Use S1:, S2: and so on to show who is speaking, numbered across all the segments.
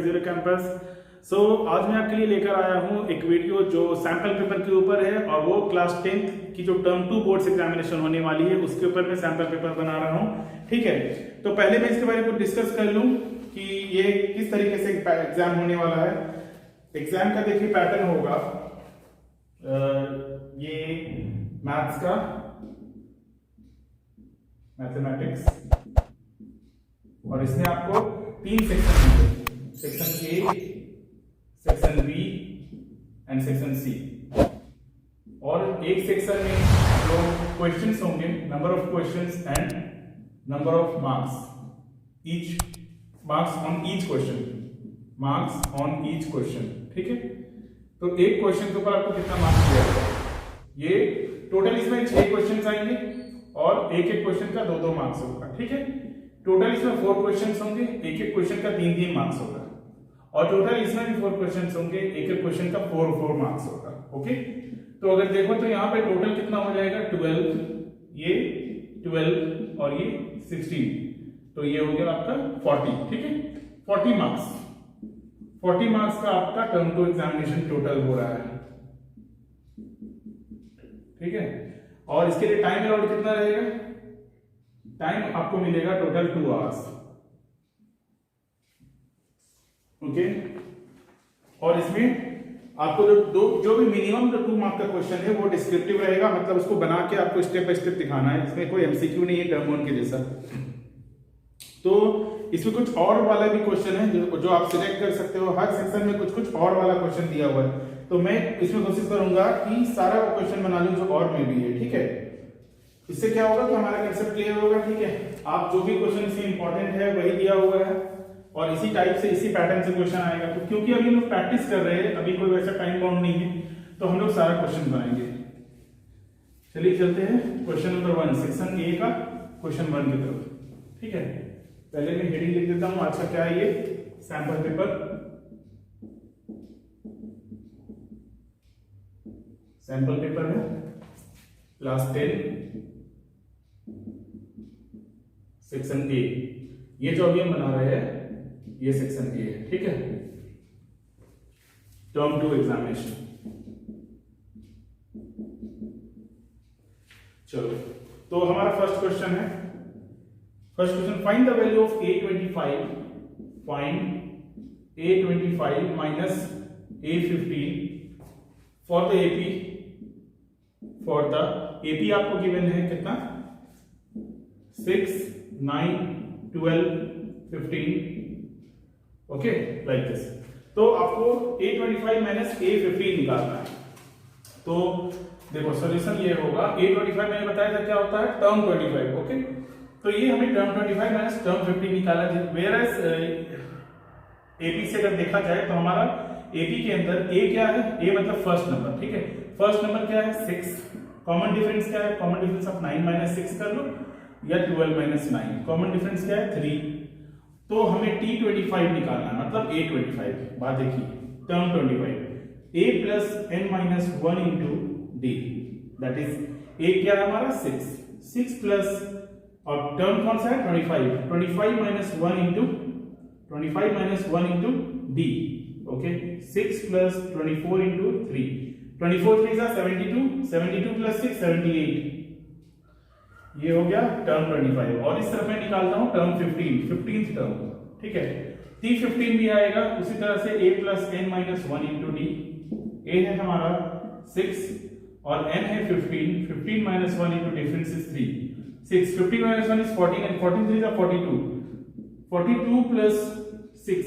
S1: Zero campus. आज मैं आपके लिए लेकर आया हूँ एक वीडियो जो सैंपल पेपर के ऊपर है और वो क्लास 10th की जो टर्म 2 बोर्ड्स एग्जामिनेशन होने वाली है उसके ऊपर मैं सैंपल पेपर बना रहा हूँ। ठीक है, तो पहले मैं इसके बारे में डिस्कस कर लूँ कि ये किस तरीके से एग्जाम होने वाला है। एग्जाम का देखिए पैटर्न होगा, ये मैथ्स का, मैथमेटिक्स, और इसमें आपको 3 सेक्शन होंगे, section A, section B and section C. और एक सेक्शन में जो क्वेश्चंस होंगे, number of questions and number of marks, each marks on each question, marks on each question. ठीक है, तो एक क्वेश्चन के ऊपर आपको कितना मार्क्स दिया जाएगा, ये टोटल इसमें 6 क्वेश्चंस आएंगे और एक एक क्वेश्चन का 2-2 मार्क्स होगा। ठीक है, टोटल इसमें 4 क्वेश्चंस होंगे, एक एक क्वेश्चन का 3-3 मार्क्स होगा, और टोटल इसमें भी 4 क्वेश्चंस होंगे, एक एक क्वेश्चन का 4-4 मार्क्स होगा। ओके, तो अगर देखो तो यहाँ पे टोटल कितना हो जाएगा, 12, ये 12 और ये 16, तो ये हो गया आपका 40। ठीक है, 40 मार्क्स का आपका टर्म 2 एग्जामिनेशन टोटल हो रहा है। ठीक है, और इसके लिए टाइम अलाउड कितना रहेगा, टाइम आपको मिलेगा टोटल 2 आवर्स। ओके, और इसमें आपको जो भी मिनिमम जो 2 मार्क का क्वेश्चन है वो डिस्क्रिप्टिव रहेगा, मतलब उसको बना के आपको स्टेप बाय स्टेप दिखाना है। इसमें कोई एमसीक्यू नहीं है टर्म 1 के जैसा। तो इसमें कुछ और वाला भी क्वेश्चन है जो आप सिलेक्ट कर सकते हो। हर सेक्शन में कुछ और वाला क्वेश्चन दिया हुआ है, तो मैं इसमें कोशिश करूंगा कि सारा वो क्वेश्चन बना लूं जो और में भी है। ठीक है, इससे क्या होगा कि हमारा कंसेप्ट क्लियर होगा। ठीक है, आप जो भी क्वेश्चन इसमें इंपॉर्टेंट है वही दिया हुआ है और इसी टाइप से, इसी पैटर्न से क्वेश्चन आएगा। तो क्योंकि अभी हम लोग प्रैक्टिस कर रहे हैं, अभी कोई वैसा टाइम बाउंड नहीं है, तो हम लोग सारा क्वेश्चन बनाएंगे। चलिए चलते हैं क्वेश्चन नंबर 1, सेक्शन ए का क्वेश्चन 1 की तरफ। ठीक है, पहले मैं हेडिंग लिख देता हूं, आज का क्या है, ये सैंपल पेपर, सैंपल पेपर है क्लास 10 सेक्शन ए। ये जो अभी हम बना रहे हैं ये सेक्शन ए है। ठीक है, टर्म 2 एग्जामिनेशन। चलो, तो हमारा फर्स्ट क्वेश्चन है, first question, find the value of A25, find A25 minus A15 for the AP, for the AP आपको गिवन है कितना, 6, 9, 12, 15। Okay, like this. तो आपको A25 माइनस A15 निकालना है। तो देखो सॉल्यूशन ये होगा, A25 मैंने बताया था क्या होता है, टर्म 25। ओके, तो ये हमें टर्म 25 माइनस टर्म 15 निकाला है। वेयरएज AP से अगर देखा जाए तो हमारा AP के अंदर A क्या है, A मतलब फर्स्ट नंबर। ठीक है, फर्स्ट नंबर क्या है, 6। कॉमन डिफरेंस क्या है, कॉमन डिफरेंस ऑफ 9 माइनस 6 कर लो, या 12 माइनस 9, कॉमन डिफरेंस क्या है, 3। तो हमें T25 निकालना है, मतलब A25। बात देखिए, term 25, A plus n minus 1 into D, that is A क्या है हमारा, 6 प्लस, और टर्म कौन सा है, 25 minus 1 into 25 minus 1 into D। Okay, 6 plus 24 into 3, 24 3 72, 72 plus 6 78, ये हो गया टर्म 25। और इस तरफ मैं निकालता हूं टर्म 15th टर्म। ठीक है, T15 भी आएगा उसी तरह से, A plus n minus 1 into D। A है हमारा 6 और n है 15 minus 1 into difference is 3, 6, 15 minus 1 is 14 and 14 3 is 42, 42 plus 6,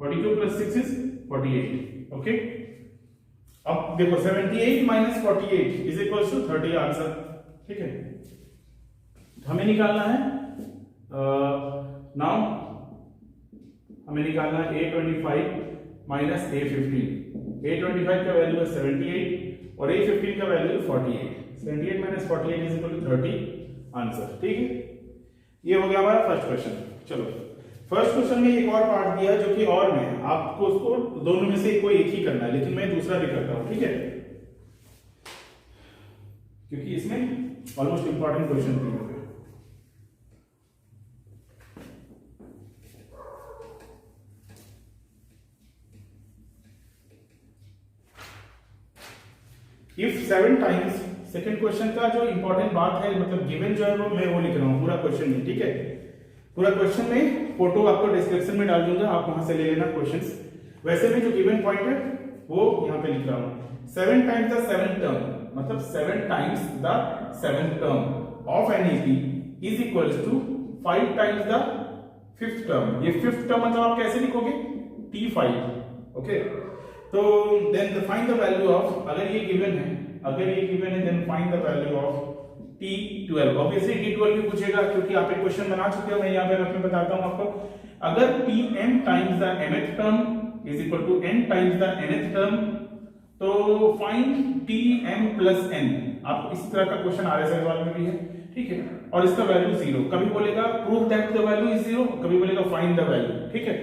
S1: 42 plus 6 is 48। Okay, अब देखो 78 minus 48 is equal to 30 answer. ठीक है, हमें निकालना है नाउ हमें निकालना है A25 माइनस A15। A25 का वैल्यू है 78 और A15 का वैल्यू है 48। 78 minus 48 is equal to 30 answer. ठीक है, ये हो गया हमारा फर्स्ट क्वेश्चन। चलो, फर्स्ट क्वेश्चन में एक और पार्ट दिया जो कि और में है, आपको उसको दोनों में से कोई एक ही करना है, लेकिन मैं दूसरा भी करता हूं। ठीक है, क्योंकि इसमें ऑलमोस्ट इंपॉर्टेंट क्वेश्चन भी हो गए। 7 टाइम्स, सेकंड क्वेश्चन का जो इंपॉर्टेंट बात है, मतलब गिवन जो है वो मैं वो लिख रहा हूँ पूरा क्वेश्चन में, ठीक है। पूरा क्वेश्चन में फोटो आपको डिस्क्रिप्शन में डाल दूंगा, आप वहां से ले लेना क्वेश्चंस। वैसे में जो गिवन पॉइंट है वो यहाँ पे लिख रहा हूँ। 7 टाइम्स द 7th टर्म, मतलब 7 times the 7th term of an AP is equals to 5 times the 5th term. ये 5th टर्म मतलब आप कैसे लिखोगे, T5, ओके। तो then find the value of, अगर ये गिवन है then find the value of T12। Obviously T12 भी पूछेगा क्योंकि आप एक क्वेश्चन बना चुके हो, मैं यहाँ पे मैं बताता हूँ आपको। अगर Tm times the mth term is equal to n times the nth term, तो फाइंड Tm प्लस n। आप इस तरह का क्वेश्चन RSI वाले में भी है, ठीक है। और इसका वैल्यू 0, कभी बोलेगा prove that the value is 0, कभी बोलेगा फाइंड द वैल्यू, ठीक है।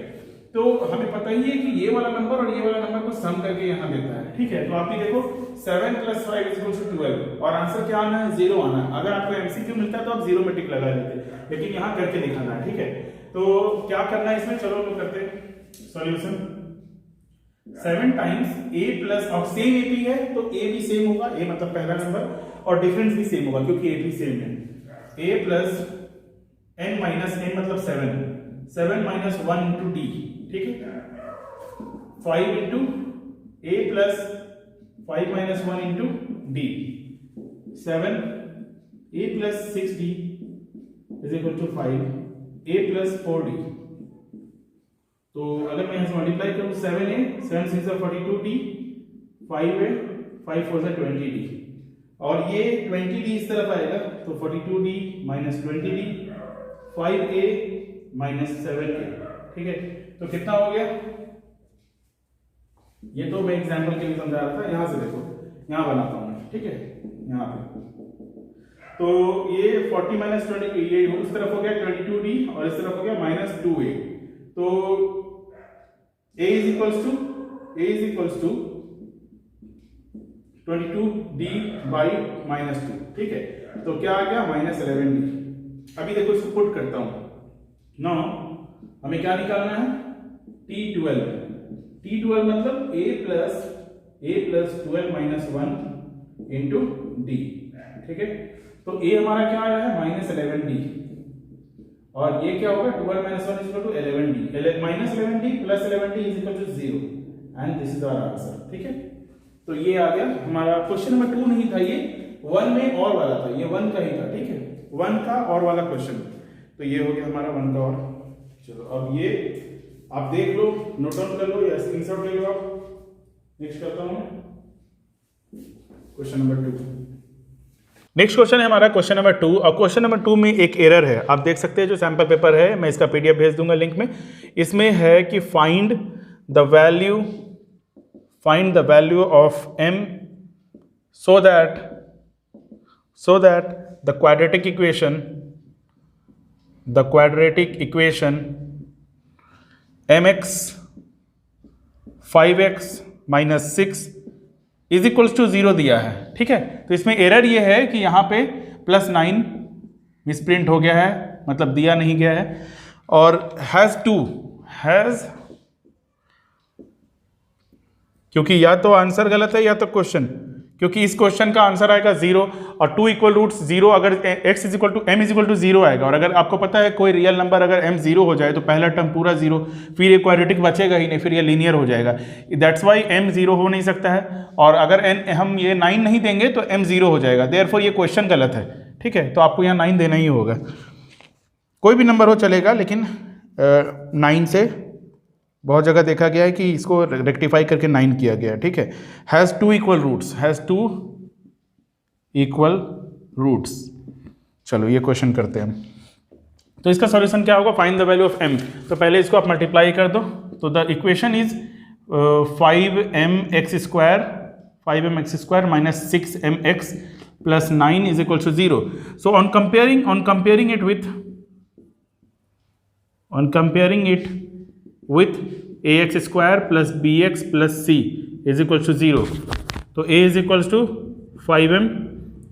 S1: तो हमें पता ही है कि ये वाला नंबर और ये वाला नंबर को सम करके यहाँ देता है, ठीक है। तो आप भी देखो 7 + 5 = 12 और आंसर क्या आना है, 0 आना है। अगर आपको एमसीक्यू मिलता है तो आप 0 में टिक लगा देते, लेकिन यहाँ करके दिखाना है, ठीक है। तो क्या करना है इसमें, चलो लोग करते हैं सॉल्यूशन। 7 टाइम्स a प्लस, और सेम एपी है तो a भी सेम होगा, a मतलब पहला नंबर, और डिफरेंस भी सेम होगा क्योंकि एपी सेम है। a plus n minus n मतलब 7 माइनस 1 इंटू d, ठीक है। 5 into a plus 5 minus 1 into d, 7 a plus 6d is equal to 5 a plus 4d। तो अगर मैं यहाँ से मल्टीप्लाई करूँ 7a 7 6 42d, 5a 5 4 20d, और ये 20d इस तरफ आएगा तो 42d minus 20d 5a minus 7a, ठीक है। तो कितना हो गया, ये तो मैं एग्जांपल के लिए समझा रहा था, यहां से देखो, यहां बनाता हूं मैं, ठीक है। यहां पे तो ये 40 माइनस 20, ये उस तरफ हो गया 22d और इस तरफ हो गया माइनस 2a। तो a is equals to 22d by minus 2, ठीक है। तो क्या आ गया, माइनस 11d। अभी देखो इसको पुट करता हूं। नाउ हमें क्या निकालना है, T12 मतलब a plus 12 minus 1 into D, ठीक है। तो a हमारा क्या आया है, माइनस 11d, और ये क्या होगा 12 minus 1 is equal to 11d, minus 11d plus 11d is equal to 0, and this is our answer, ठीक है। तो ये आ गया हमारा। क्वेश्चन नंबर 2 नहीं था, ये 1 में और वाला था, ये 1 का ही था, ठीक है, 1 का और वाला क्वेश्चन। तो ये हो गया हमारा 1 का और। चलो अब ये आप देख लो, नोट डाउन कर लो या स्क्रीनशॉट ले लो आप। नेक्स्ट करता हूं क्वेश्चन नंबर 2। नेक्स्ट क्वेश्चन है हमारा क्वेश्चन नंबर 2, और क्वेश्चन नंबर 2 में एक एरर है, आप देख सकते हैं। जो सैंपल पेपर है मैं इसका पीडीएफ भेज दूंगा लिंक में। इसमें है कि find the value of m so that the quadratic equation mx 5x minus 6 is equals to 0 दिया है, ठीक है। तो इसमें एरर ये है कि यहाँ पे +9 मिसप्रिंट हो गया है, मतलब दिया नहीं गया है, और हैज क्योंकि या तो आंसर गलत है या तो क्वेश्चन, क्योंकि इस क्वेश्चन का आंसर आएगा 0 और 2 इक्वल रूट्स 0 अगर x is equal to m is equal to 0 आएगा। और अगर आपको पता है कोई रियल नंबर अगर m 0 हो जाए तो पहला टर्म पूरा 0, फिर ये क्वाड्रेटिक बचेगा ही नहीं, फिर ये लीनियर हो जाएगा। दैट्स वाई m 0 हो नहीं सकता है, और अगर हम ये 9 नहीं देंगे तो m 0 हो जाएगा। देयरफॉर ये क्वेश्चन गलत है, ठीक है। तो आपको यहाँ 9 देना ही होगा, कोई भी नंबर हो चलेगा, लेकिन 9 से बहुत जगह देखा गया है कि इसको रेक्टिफाई करके 9 किया गया है, ठीक है। Has 2 equal roots. चलो ये क्वेश्चन करते हैं। तो इसका सॉल्यूशन क्या होगा, find the value of m। तो पहले इसको आप मल्टीप्लाई कर दो, तो the equation is 5mx² minus 6mx plus 9 is equal to 0। So on comparing it with ax² plus bx plus c is equals to 0. तो a is equals to 5m,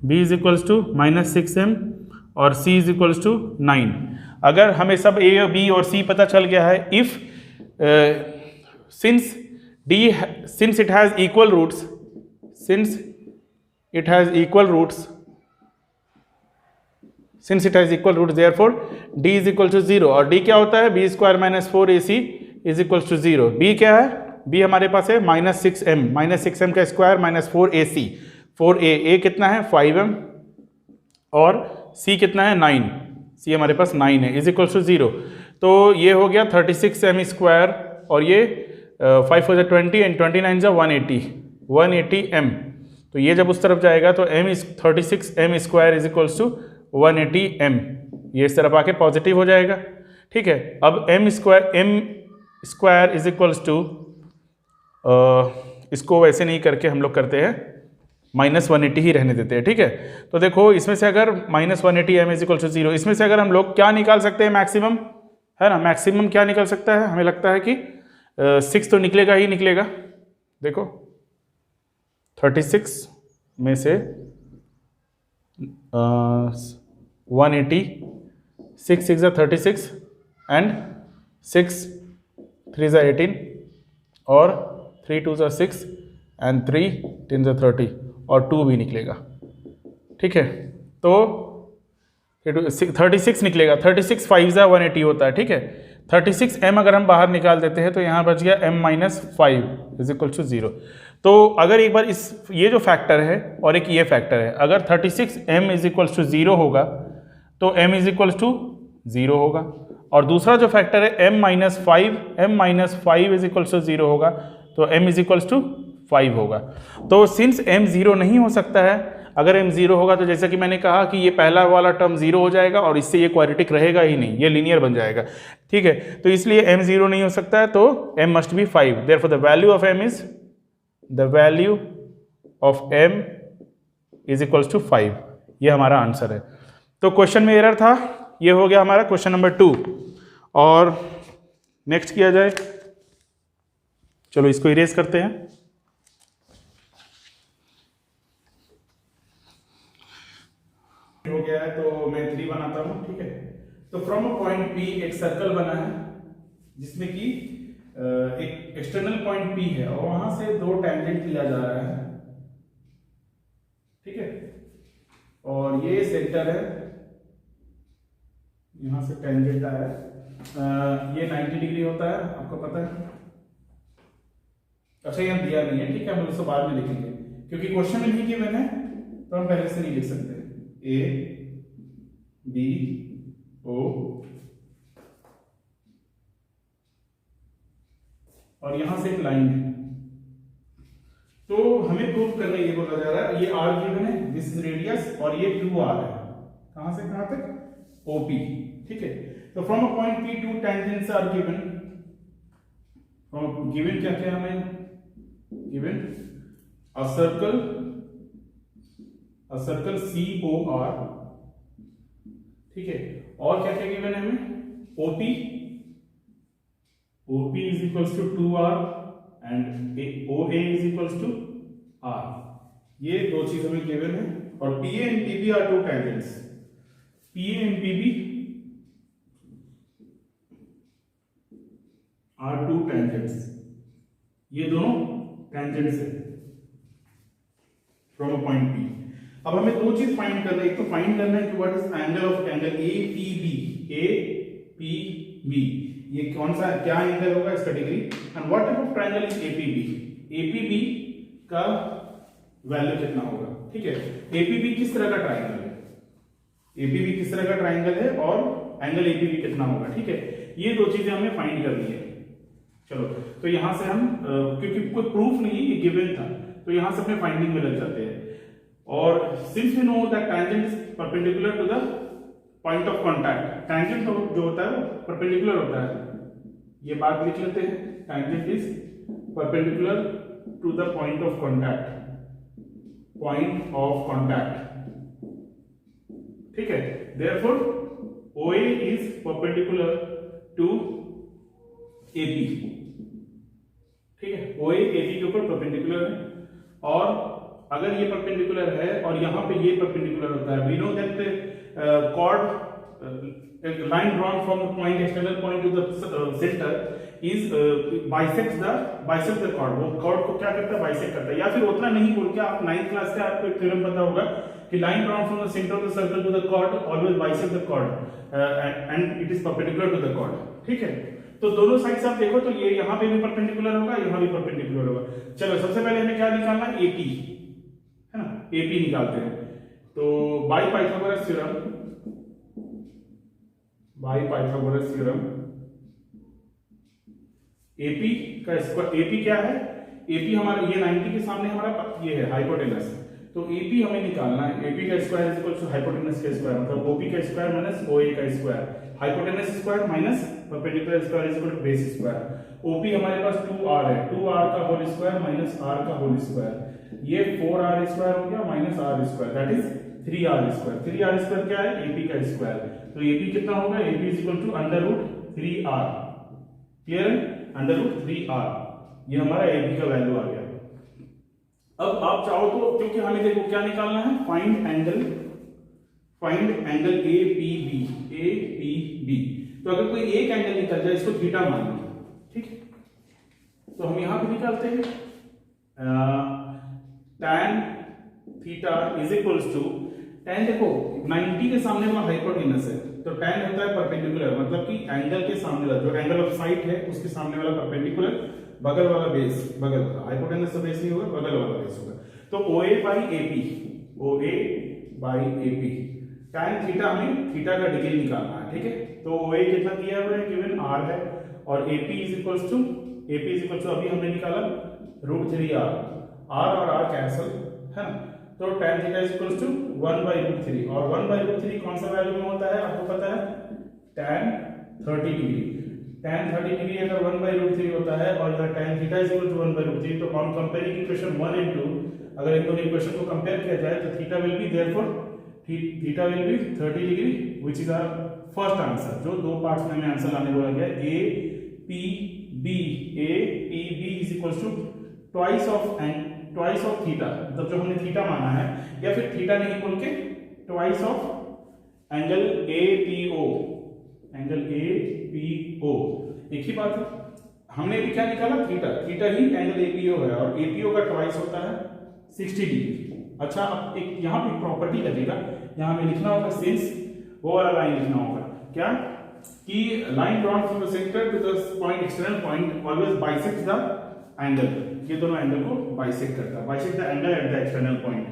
S1: b is equals to minus 6m और c is equals to 9। अगर हमें सब a और b और c पता चल गया है, if since it has equal roots, since it has equal roots, since it has equal roots therefore d is equal to 0, और d क्या होता है, b square minus 4ac is equal to 0। b क्या है, b हमारे पास है -6m का square minus 4ac, 4a कितना है 5m और c कितना है 9, c हमारे पास 9 है, इज इक्वल टू 0। तो ये हो गया 36m स्क्वायर और ये 5 4 20 एंड 29 जा 180m। तो ये जब उस तरफ जाएगा तो m is 36m square is equals to 180m, ये इस तरफ आके पॉजिटिव हो जाएगा। ठीक है, अब m square is equals to, इसको वैसे नहीं करके हम लोग करते हैं -180 ही रहने देते हैं। ठीक है, तो देखो इसमें से अगर -180m इज इक्वल टू 0, इसमें से अगर हम लोग क्या निकाल सकते हैं, मैक्सिमम है ना, मैक्सिमम क्या निकल सकता है, हमें लगता है कि 6 तो निकलेगा ही निकलेगा। देखो 36 में से 180, 6 6 36 एंड 6 3 18 और 3 2 6 एंड 3 10 30 और 2 भी निकलेगा। ठीक है, तो 36 निकलेगा, 36 5 जा 180 होता है। ठीक है, 36m अगर हम बाहर निकाल देते हैं तो यहाँ बच गया m-5 इज इक्वल टू 0। तो अगर एक बार ये जो फैक्टर है और एक ये फैक्टर है, अगर 36m इज इक्वल टू 0 होगा तो m इज इक्वल टू 0 होगा, और दूसरा जो फैक्टर है m-5 इज इक्वल टू 0 होगा तो m इज इक्वल टू 5 होगा। तो सिंस m 0 नहीं हो सकता है, अगर m 0 होगा तो जैसा कि मैंने कहा कि ये पहला वाला टर्म 0 हो जाएगा और इससे ये क्वाड्रेटिक रहेगा ही नहीं, ये लीनियर बन जाएगा। ठीक है, तो इसलिए m 0 नहीं हो सकता है, तो m must be 5, therefore the value of m is equals to 5, ये हमारा आंसर है। तो क्वेश्चन में एरर था, ये हो गया हमारा क्वेश्चन नंबर 2। और नेक्स्ट किया जाए, चलो इसको इरेज करते हैं। हो गया है तो मैं 3 बनाता हूं। ठीक है, तो फ्रॉम अ पॉइंट P एक सर्कल बना है जिसमें कि एक एक्सटर्नल पॉइंट P है और वहां से 2 टैंजेंट लिया जा रहा है। ठीक है, और ये सेंटर है, यहां से टैंजेंट आया है, ये 90 डिग्री होता है, आपको पता है। अच्छा, यहाँ दिया नहीं है, ठीक है, हम उसको बाद में लिखेंगे क्योंकि क्वेश्चन में नहीं गिवन है तो हम पहले से नहीं लिख सकते। A B O और यहां से एक लाइन है, तो हमें प्रूव करना ये बोला जा रहा है, ये R गिवन है, दिस इज रेडियस और ये 2R है, कहां से कहां तक, OP। ठीक है, तो from a point P 2 tangents are given, given क्या क्या हमें गिवन अ सर्कल COR। ठीक है, और क्या क्या गिवन है हमें, OP is equals to 2R and OA is equals to R, ये 2 चीज हमें गिवन है। और PA and PB are 2 tangents, PA and PB are 2 tangents, ये दोनों टेंजेंट्स है फ्रॉम अ पॉइंट P। अब हमें 2 चीज फाइंड करना है, एक तो फाइंड करना है कि व्हाट इज एंगल APB, ये कौन सा क्या एंगल होगा, इसका degree, and what type of triangle is APB का वैल्यू कितना होगा। ठीक है, APB किस तरह का ट्रायंगल है, APB किस तरह का ट्रायंगल है और एंगल APB कितना होगा। ठीक है, ये 2 चीजें हमें फाइंड करनी है। चलो, तो यहां से हम क्योंकि कोई प्रूफ नहीं, ये गिवन था, तो यहां से अपने फाइंडिंग में लग जाते हैं। और since we know that tangent is perpendicular to the point of contact, tangent जो होता है वो परपेंडिकुलर होता है, ये बात लिख लेते हैं, tangent is perpendicular to the point of contact, ठीक है, therefore OA is perpendicular to AP। ठीक है, OA AP के ऊपर परपेंडिकुलर है, और अगर ये परपेंडिकुलर है और यहां पे ये परपेंडिकुलर होता है, we know that chord line drawn from the point external point to the center is bisects the chord. वो chord को क्या करता है, bisect करता है. या फिर उतना नहीं बोल के आप 9th क्लास से आपको एक थ्योरम पता होगा कि line drawn from the center of the circle to the chord always bisect the chord and it is perpendicular to the chord. ठीक है, तो दोनों साइड से आप देखो तो ये यहाँ पे भी परपेंडिकुलर होगा, यहाँ भी परपेंडिकुलर होगा. चलो सबसे पहले हमें क्या निकालना है, AP है ना, AP निकालते हैं. तो बाय पाइथागोरस थ्योरम AP का स्क्वायर, AP क्या है, AP हमारा ये 90 के सामने हमारा ये है हाइपोटेनस, तो AP हमें निकालना है. AP का square is equal to hypotenuse का स्क्वायर, मतलब OP का स्क्वायर माइनस OA का square, hypotenuse square minus perpendicular square is equal to base square. OP हमारे पास 2r है, 2r का होल स्क्वायर माइनस r का होल स्क्वायर, ये 4r स्क्वायर हो गया minus r square, that is 3r square. 3r square क्या है, AP का स्क्वायर. तो AP कितना होगा, AP is equal to √3r. Clear है, √3r ये हमारा AP का वैल्यू आ गया. अब आप चाहो तो, क्योंकि हमें देखो क्या निकालना है, फाइंड एंगल APB. तो अगर कोई एक एंगल निकल जाए, इसको थीटा मान लो, ठीक है, तो हम यहां पे निकालते हैं tan theta is equals to, tan देखो 90 के सामने वाला हाइपोटेनस है, तो tan होता है परपेंडिकुलर, मतलब कि एंगल के सामने वाला जो एंगल ऑफ साइट है उसके सामने वाला परपेंडिकुलर, बगल वाला बेस, बगल वाला हाइपोटेनस से बेस नहीं होगा, बगल वाला बेस होगा. तो OA by AP tan theta, हमें थीटा का डिग्री निकालना है. ठीक है, तो OA कितना दिया हुआ है, गिवन r है, और AP इज इक्वल्स टू अभी हमने निकाला √3r, r और r कैंसिल है ना, तो tan theta is equals to 1/√3, और 1/√3 कौन सा वैल्यू में होता है आपको पता है, tan 30 डिग्री. tan 30 डिग्री अगर 1/√3 होता है और अगर tan theta is equal to 1/√3, तो ऑन कंपेयरिंग इक्वेशन 1 and 2, अगर इन दोनों इक्वेशन को कंपेयर किया जाए तो theta will be 30 degree, which is our first answer. जो दो पार्ट्स में हमें आंसर लाने बोला गया, APB is equals to twice of theta, मतलब जो हमने थीटा माना है, या फिर थीटा नहीं बोल के ट्वाइस ऑफ एंगल APO. एक ही बात है, हमने भी क्या निकाला, थीटा ही एंगल APO है, और APO का ट्वाइस होता है 60 डिग्री. अच्छा, अब एक यहाँ पे प्रॉपर्टी लगेगा, यहाँ में लिखना होगा सिंस, वो वाला लाइन लिखना होगा क्या, कि line drawn from the centre to the point external point always bisects the angle. ये दोनों एंगल को बाइसेक्ट करता है, bisect the angle at the external point.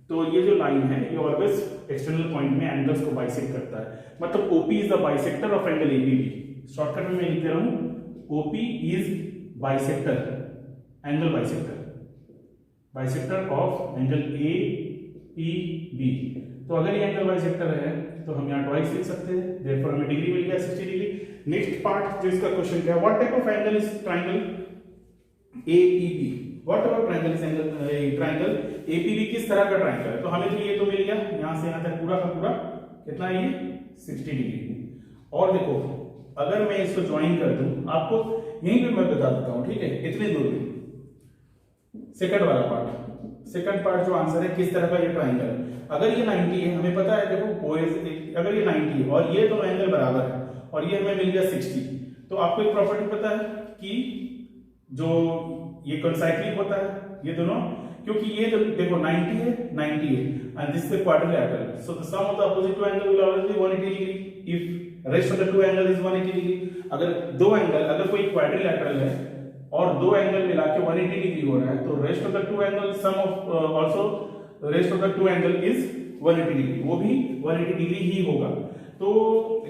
S1: तो ये जो लाइन है ये ऑलवेज एक्सटर्नल पॉइंट में एंगल्स को बाइसेक्ट करता है, मतलब OP is the bisector of angle APB. Shortcut में मैं लिख दे रहा हूं, OP is bisector, angle bisector of angle APB. तो अगर ये एंगल बाइसेक्टर है तो हम यहाँ ट्वाइस लिख सकते हैं, देयरफॉर हमें डिग्री मिल गया 60 डिग्री. नेक्स्ट पार्ट जो इसका क्वेश्चन क्या है, what type of angle is triangle APB, what type of triangle is triangle APB, किस तरह का ट्रायंगल है. तो हमें तो ये तो मिल गया, यहां से यहां तक पूरा का पूरा कितना है, ये 60 डिग्री. और देखो अगर मैं इसको ज्वाइन कर दूं, आपको यहीं पे मैं बता देता हूं, ठीक है, इतने दूर में सेकंड वाला पार्ट, सेकंड पार्ट जो आंसर है, किस तरह का ये ट्रायंगल है. अगर ये 90 है, हमें पता है देखो अगर ये 90 है और ये दोनों एंगल बराबर है और ये हमें मिल गया 60, तो आपको एक प्रॉपर्टी पता है कि जो ये कंसाइक्लिक होता है ये दोनों, क्योंकि ये जो देखो 90 है and this is quadrilateral, so the sum of the opposite two angle will always be 180 degree if rest of the two angle is 180 degree. अगर दो एंगल, अगर कोई क्वाड्रिलैटरल है और दो एंगल मिला के 180 डिग्री हो रहा है, तो rest of the two angle sum of also rest of the two angle is 180 degree, वो भी 180 डिग्री ही होगा. तो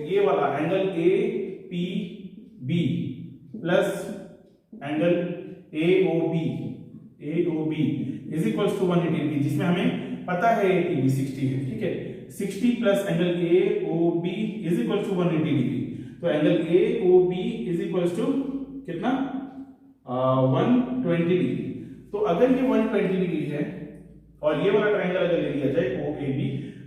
S1: ये वाला angle APB plus angle AOB is equals to 180 degree, जिसमें हमें पता है APB 60 है. ठीक है, 60 plus angle AOB is equals to 180 degree. तो angle AOB is equals to कितना, 120 डिग्री. तो अगर ये 120 डिग्री है और ये वाला ट्रायंगल अगर ले लिया जाए OAB,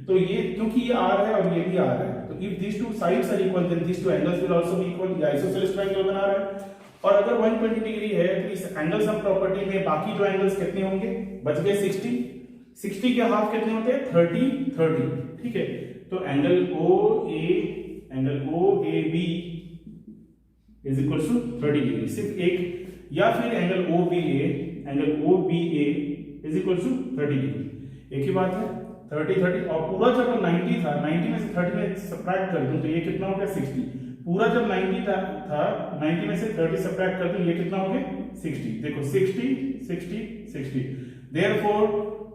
S1: तो ये क्योंकि ये R है और ये भी R है, तो if these two sides are equal then these two angles will also be equal. ये आइसोसेलेस ट्रायंगल बना रहा है. और अगर 120 डिग्री है तो इस एंगल सम प्रॉपर्टी में बाकी जो एंगल्स कितने होंगे, बच गए 60 के हाफ कितने होते हैं, 30. ठीक है, तो angle O A B is equal to 30 degree, सिर्फ एक, या फिर angle O B A is equal to 30 degree, एक ही बात है। 30 और पूरा जब 90 था, 90 में से 30 में सब्ट्रैक्ट कर दूं तो ये कितना हो गया 60। पूरा जब 90 था 90 में से 30 सब्ट्रैक्ट कर दूं ये कितना हो गया 60। देखो 60 60 60, therefore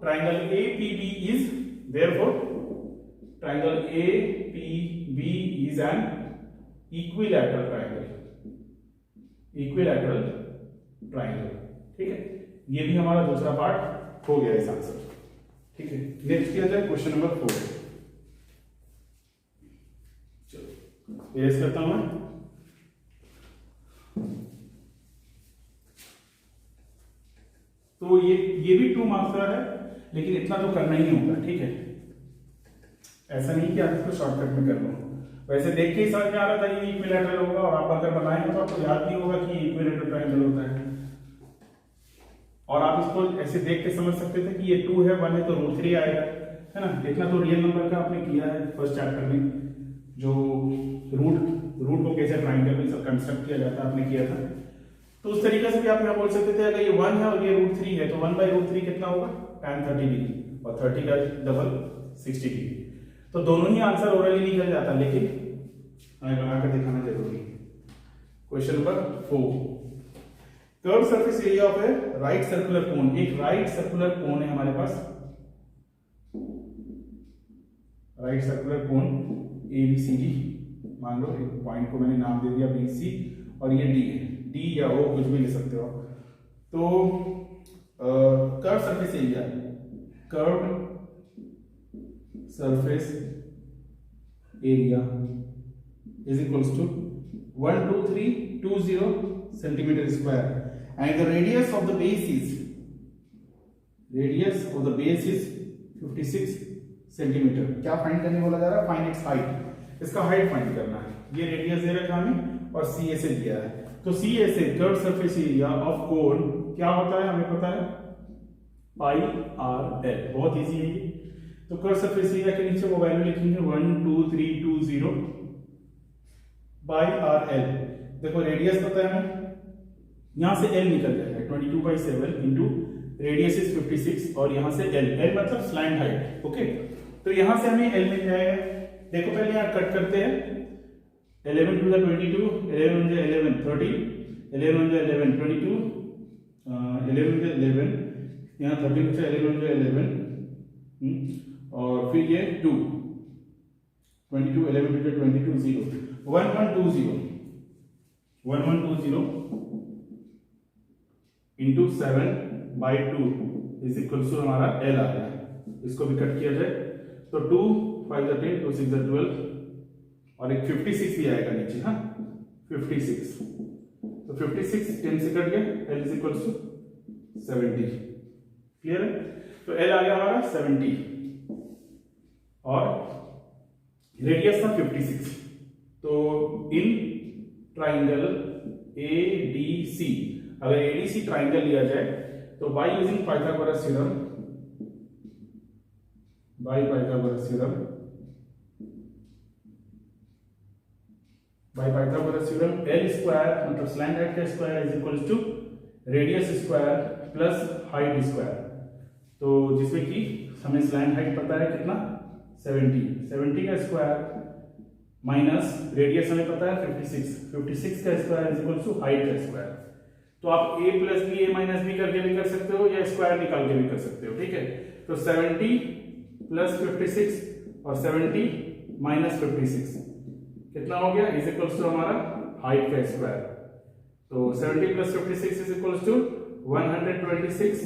S1: triangle APB is an equilateral triangle. ठीक है, ये भी हमारा दूसरा पार्ट हो गया इस आंसर। ठीक है, नेक्स्ट किया जाए क्वेश्चन नंबर 4। चलो एरेज करता हूं मैं। तो ये भी 2 मार्क्स का है, लेकिन इतना तो करना ही होगा। ठीक है, ऐसा नहीं कि आप इसको शॉर्टकट में कर लो, वैसे देख के ही समझ में आ रहा था ये इक्विलैटरल होगा, और आप अगर बनाएंगे तो आपको याद भी होगा कि इक्विलैटरल ट्रायंगल होता है। और आप इसको ऐसे देख के समझ सकते थे कि ये 2 है 1 है तो √3 आएगा, है ना। इतना तो रियल नंबर का आपने किया है फर्स्ट चैप्टर में, जो रूट को कैसे ट्रायंगल में सब कंस्ट्रक्ट किया जाता है आपने किया था। तो उस तरीके से भी आप यहाँ बोल सकते थे अगर ये 1 है और ये √3 है तो 1/√3 कितना होगा tan 30 डिग्री, और 30 का डबल 60 डिग्री। तो दोनों ही आंसर ओरली निकल जाता, लेकिन हमें बनाकर दिखाना जरूरी है। Question number 4, curve surface area of A right circular cone. एक राइट सर्कुलर कोन है हमारे पास, राइट सर्कुलर कोन ABCD, मान लो एक पॉइंट को मैंने नाम दे दिया BC, और ये D है, D या O कुछ भी ले सकते हो। तो curve surface area, curve surface area is equals to 12320 centimeter square, and the radius of the base is 56 centimeter। क्या फाइंड करने बोला जा रहा है? फाइंड इट्स हाइट, इसका हाइट फाइंड करना है। ये रेडियस दे रखा हमें और CA से दिया है, तो CA से curve surface area of cone क्या होता है हमें पता है, πRL। बहुत इजी है ये। तो कर्व सरफेस एरिया के नीचे वो वैल्यू लिखेंगे 12320 πRL। देखो रेडियस पता है हमें, यहां से L निकल जाएगा 22/7 इंटू रेडियस इज 56, और यहां से L मतलब स्लैंट हाइट। ओके, तो यहां से हमें L मिल जाएगा। देखो पहले यहां कट करते हैं, 11 2 22, 11 1 11 30, 11 1 11 22, 11 11, यहाँ 30 बचा, 11 11, और फिर ये 2 22, 11 22 0, 1120 इंटू 7/2 इज इक्वल टू हमारा L आ गया। इसको भी कट किया जाए तो 2 5 10, 2 6 12, और एक 56 भी आएगा नीचे, हाँ 56, तो 56 10 से कट गया, L is equal to 70। Clear है? तो L आ गया हमारा 70 और रेडियस था 56। तो इन ट्राइंगल ADC, अगर ADC ट्राइंगल लिया जाए तो by using Pythagoras theorem, by Pythagoras theorem L square मतलब स्लैंट हाइट का square is equal to radius square plus height square. तो जिसमें कि हमें स्लैंट हाइट पता है कितना 70 का स्क्वायर माइनस रेडियस हमें पता है 56 का square is equal to height का स्क्वायर। तो आप a plus B a minus B करके भी कर सकते हो या स्क्वायर निकाल के भी कर सकते हो। ठीक है, तो 70 प्लस 56 और 70 माइनस 56 कितना हो गया इज इक्वल टू हमारा हाइट का स्क्वायर। तो 70 प्लस 56 इज इक्वल टू 126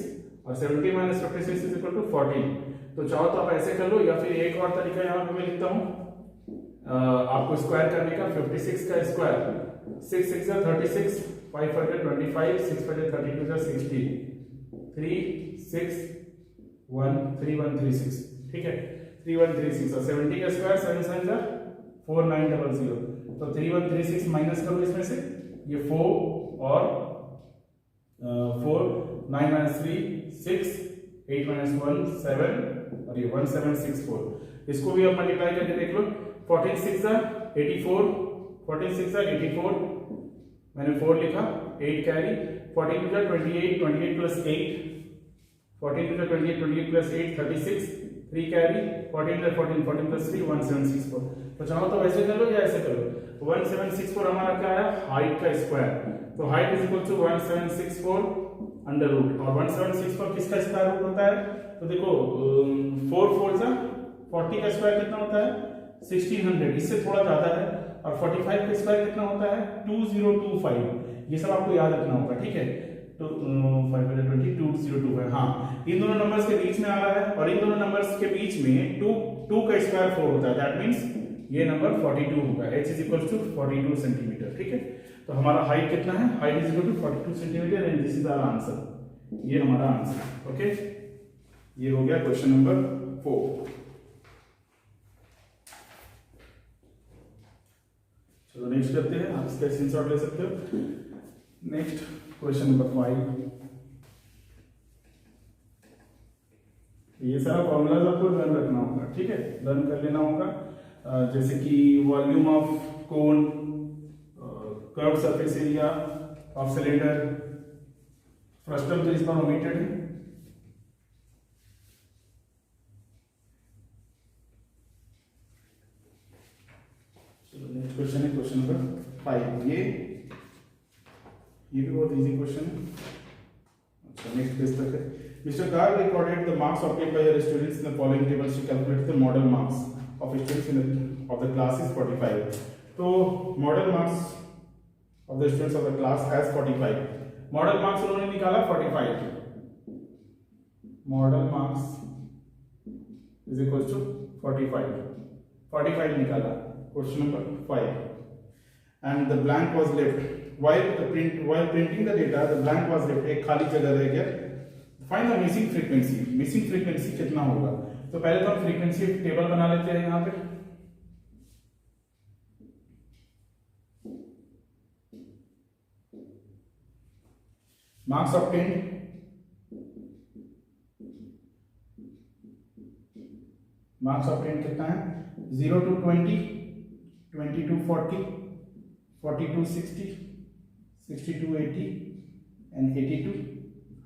S1: और 70 माइनस 56 इज इक्वल टू 40। तो चाहो तो आप ऐसे कर लो, या फिर एक और तरीका यहाँ पे मैं लिखता हूँ आपको स्क्वायर करने का। 56 का स्क्वायर 6 6 36, 525, 6 32 60, 3 6 1 3136। ठीक है, 3136 और 70 का स्क्वायर 7 7 4900। तो 3136 माइनस करो इसमें से, ये 4 और 4 9 3 6 8 1 7 और ये 1764, इसको भी आप मल्टीप्लाई करके देख लो। 14 6 84, 14 6 84, मैंने 4 लिखा, 8 carry, 14 2 28, 28 plus 8, 14 2 28, 28 plus 8 36, 3 carry, 14 14 14 plus 3 1764। तो चाहो तो वैसे कर लो या ऐसे करो। 1764 हमारा क्या है, हाइट का स्क्वायर, तो height is equal to 1764 under root, और 1764 किसका स्क्वायर रूट होता है, तो देखो 4 4 जा 40 का स्क्वायर कितना होता है 1600, इससे थोड़ा ज्यादा है, और 45 का स्क्वायर कितना होता है 2025, ये सब आपको याद रखना होगा, ठीक है। तो 520 हाँ, इन दोनों नंबर्स के बीच में आ रहा है, और इन दोनों नंबर्स के बीच में 2 का स्क्वायर 4 होता है, दैट मींस ये नंबर 42 होगा, h is equal to 42 centimetre, ठीक है। तो हमारा हाइट कितना है, height is equal to 42 centimetre, and this is our answer, ये हमारा आंसर, ओके। ये हो गया क्वेश्चन नंबर 4। चलो नेक्स्ट करते हैं, आप इसका स्क्रीनशॉट ले सकते हो। नेक्स्ट क्वेश्चन नंबर 5, ये सारा फॉर्मूलाज आपको लर्न रखना होगा, ठीक है, लर्न कर लेना होगा। जैसे कि volume of cone, curve surface area of cylinder, frustum तो इस बार ओमिटेड है। चलो नेक्स्ट क्वेश्चन है क्वेश्चन नंबर 5, ये भी बहुत इजी क्वेश्चन है। अच्छा, नेक्स्ट पेज तक है। Mr. Garg recorded the marks obtained by your students in the following tables to calculate the model marks of students of the class is 45. तो model marks of the students of the class has 45. Model marks उन्होंने निकाला 45. Model marks is equal to 45. 45 निकाला. Question number 5. And the blank was left. While printing the data, the blank was left. एक खाली जगह रह गया. Find the missing frequency. Missing frequency कितना होगा? तो पहले तो हम फ्रीक्वेंसी टेबल बना लेते हैं यहाँ पे। मार्क्स ऑब्टेन्ड, मार्क्स ऑब्टेन्ड कितना है 0 to 20, 20 to 40, 40 to 60, 60 to 80 and 80 to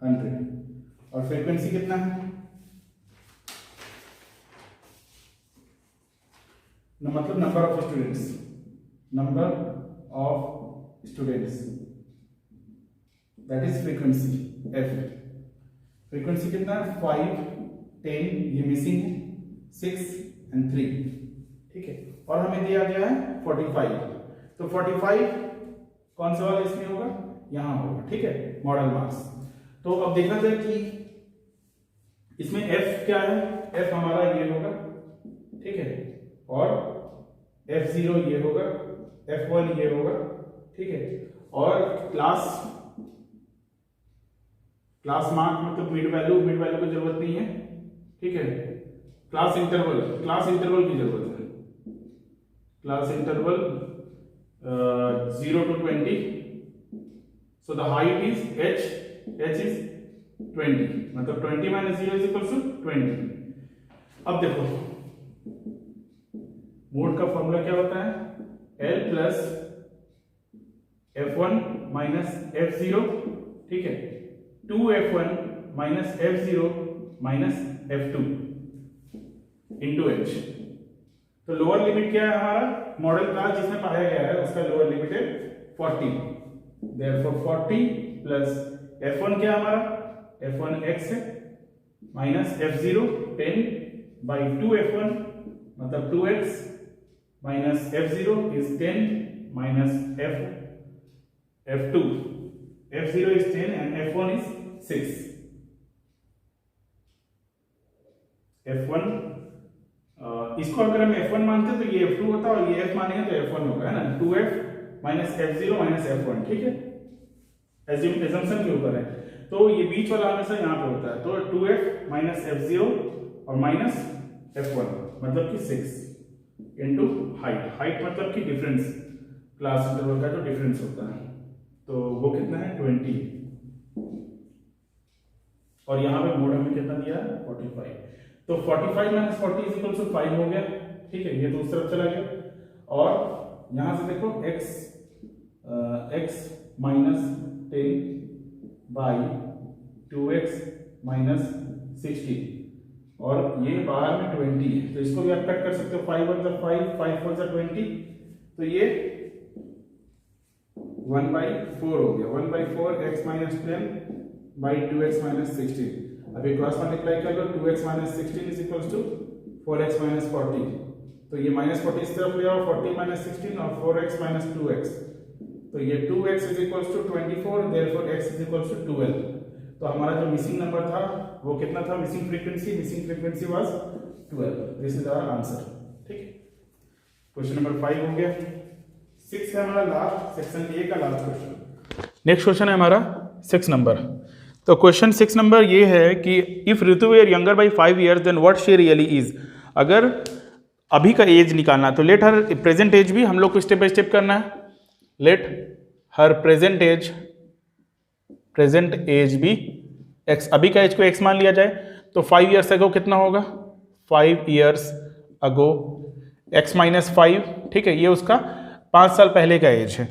S1: 100। और फ्रीक्वेंसी कितना है, मतलब number of students, number of students, that is frequency F. Frequency कितना है 5, 10, ये मिसिंग है, 6 and 3, ठीक है। और हमें दिया गया है 45, तो 45 कौन सा वाला इसमें होगा, यहां होगा, ठीक है, मॉडल मार्क्स। तो अब देखा जाए कि इसमें f क्या है, f हमारा ये होगा, ठीक है, और f0 ये होगा, f1 ये होगा, ठीक है। और क्लास मार्क मतलब मिड वैल्यू की जरूरत नहीं है, ठीक है। क्लास इंटरवल की जरूरत है, class interval 0 to 20, so the height is h is 20, मतलब 20 minus 0 is equal to 20। अब देखो मोड का फॉर्मूला क्या होता है, L plus f1 minus f0, ठीक है, 2f1 minus f0 minus f2 into h। तो लोअर लिमिट क्या है हमारा, मॉडल क्लास जिसमें पाया गया है उसका लोअर लिमिट है 40, देयरफॉर 40 प्लस f1 क्या हमारा f1 x है, माइनस f0 10 बाई 2f1 मतलब 2x, minus f0 is 10 minus f2, f0 is 10 and f1 is 6। f1 इसको अगर हम f1 मानते तो ये f2 होता, और ये f मानेंगे तो f1 होगा, है ना, 2f minus f0 minus f1, ठीक है, एजम्पशन के ऊपर है। तो ये बीच वाला हमेशा यहाँ पे होता है, तो 2f माइनस f0 और माइनस f1 मतलब कि 6 इंटू हाइट मतलब कि डिफरेंस, क्लास इंटरवल का जो डिफरेंस होता है, तो वो कितना है 20, और यहाँ पे मोड हमें कितना दिया है 45। तो 45 माइनस 40 इज इक्वल टू 5 हो गया, ठीक है, ये तो उस तरफ चला गया। और यहां से देखो x minus 10 by 2x minus 16, और ये बाहर में 20 है, तो इसको भी आप कट कर सकते हो, 5 वन जा 5, 5 4 जा 20, तो ये 1/4 हो गया, 1/4 x minus 10 by 2x minus 16। अभी क्रॉस मल्टीप्लाई कर लो, 2x minus 16 is equal to 4x minus 40, तो ये माइनस 40 इस तरफ ले आओ, 40 माइनस 16 और 4x माइनस 2x, तो ये 2x is equal to 24, therefore x is equal to 12। तो हमारा जो मिसिंग नंबर था वो कितना था, missing frequency was 12। This is our answer, ठीक है। क्वेश्चन नंबर 5 हो गया। 6 है हमारा लास्ट, सेक्शन ए का लास्ट क्वेश्चन। नेक्स्ट क्वेश्चन है हमारा 6 नंबर। तो क्वेश्चन 6 नंबर ये है कि if Ritu is younger by 5 years then what she really is. अगर अभी का एज निकालना तो लेट हर प्रेजेंट एज भी हम लोग को स्टेप बाय स्टेप करना है। लेट हर प्रेजेंट एज भी x, अभी का एज को x मान लिया जाए तो 5 ईयर्स अगो कितना होगा, 5 ईयर्स अगो x माइनस 5, ठीक है, ये उसका 5 साल पहले का एज है।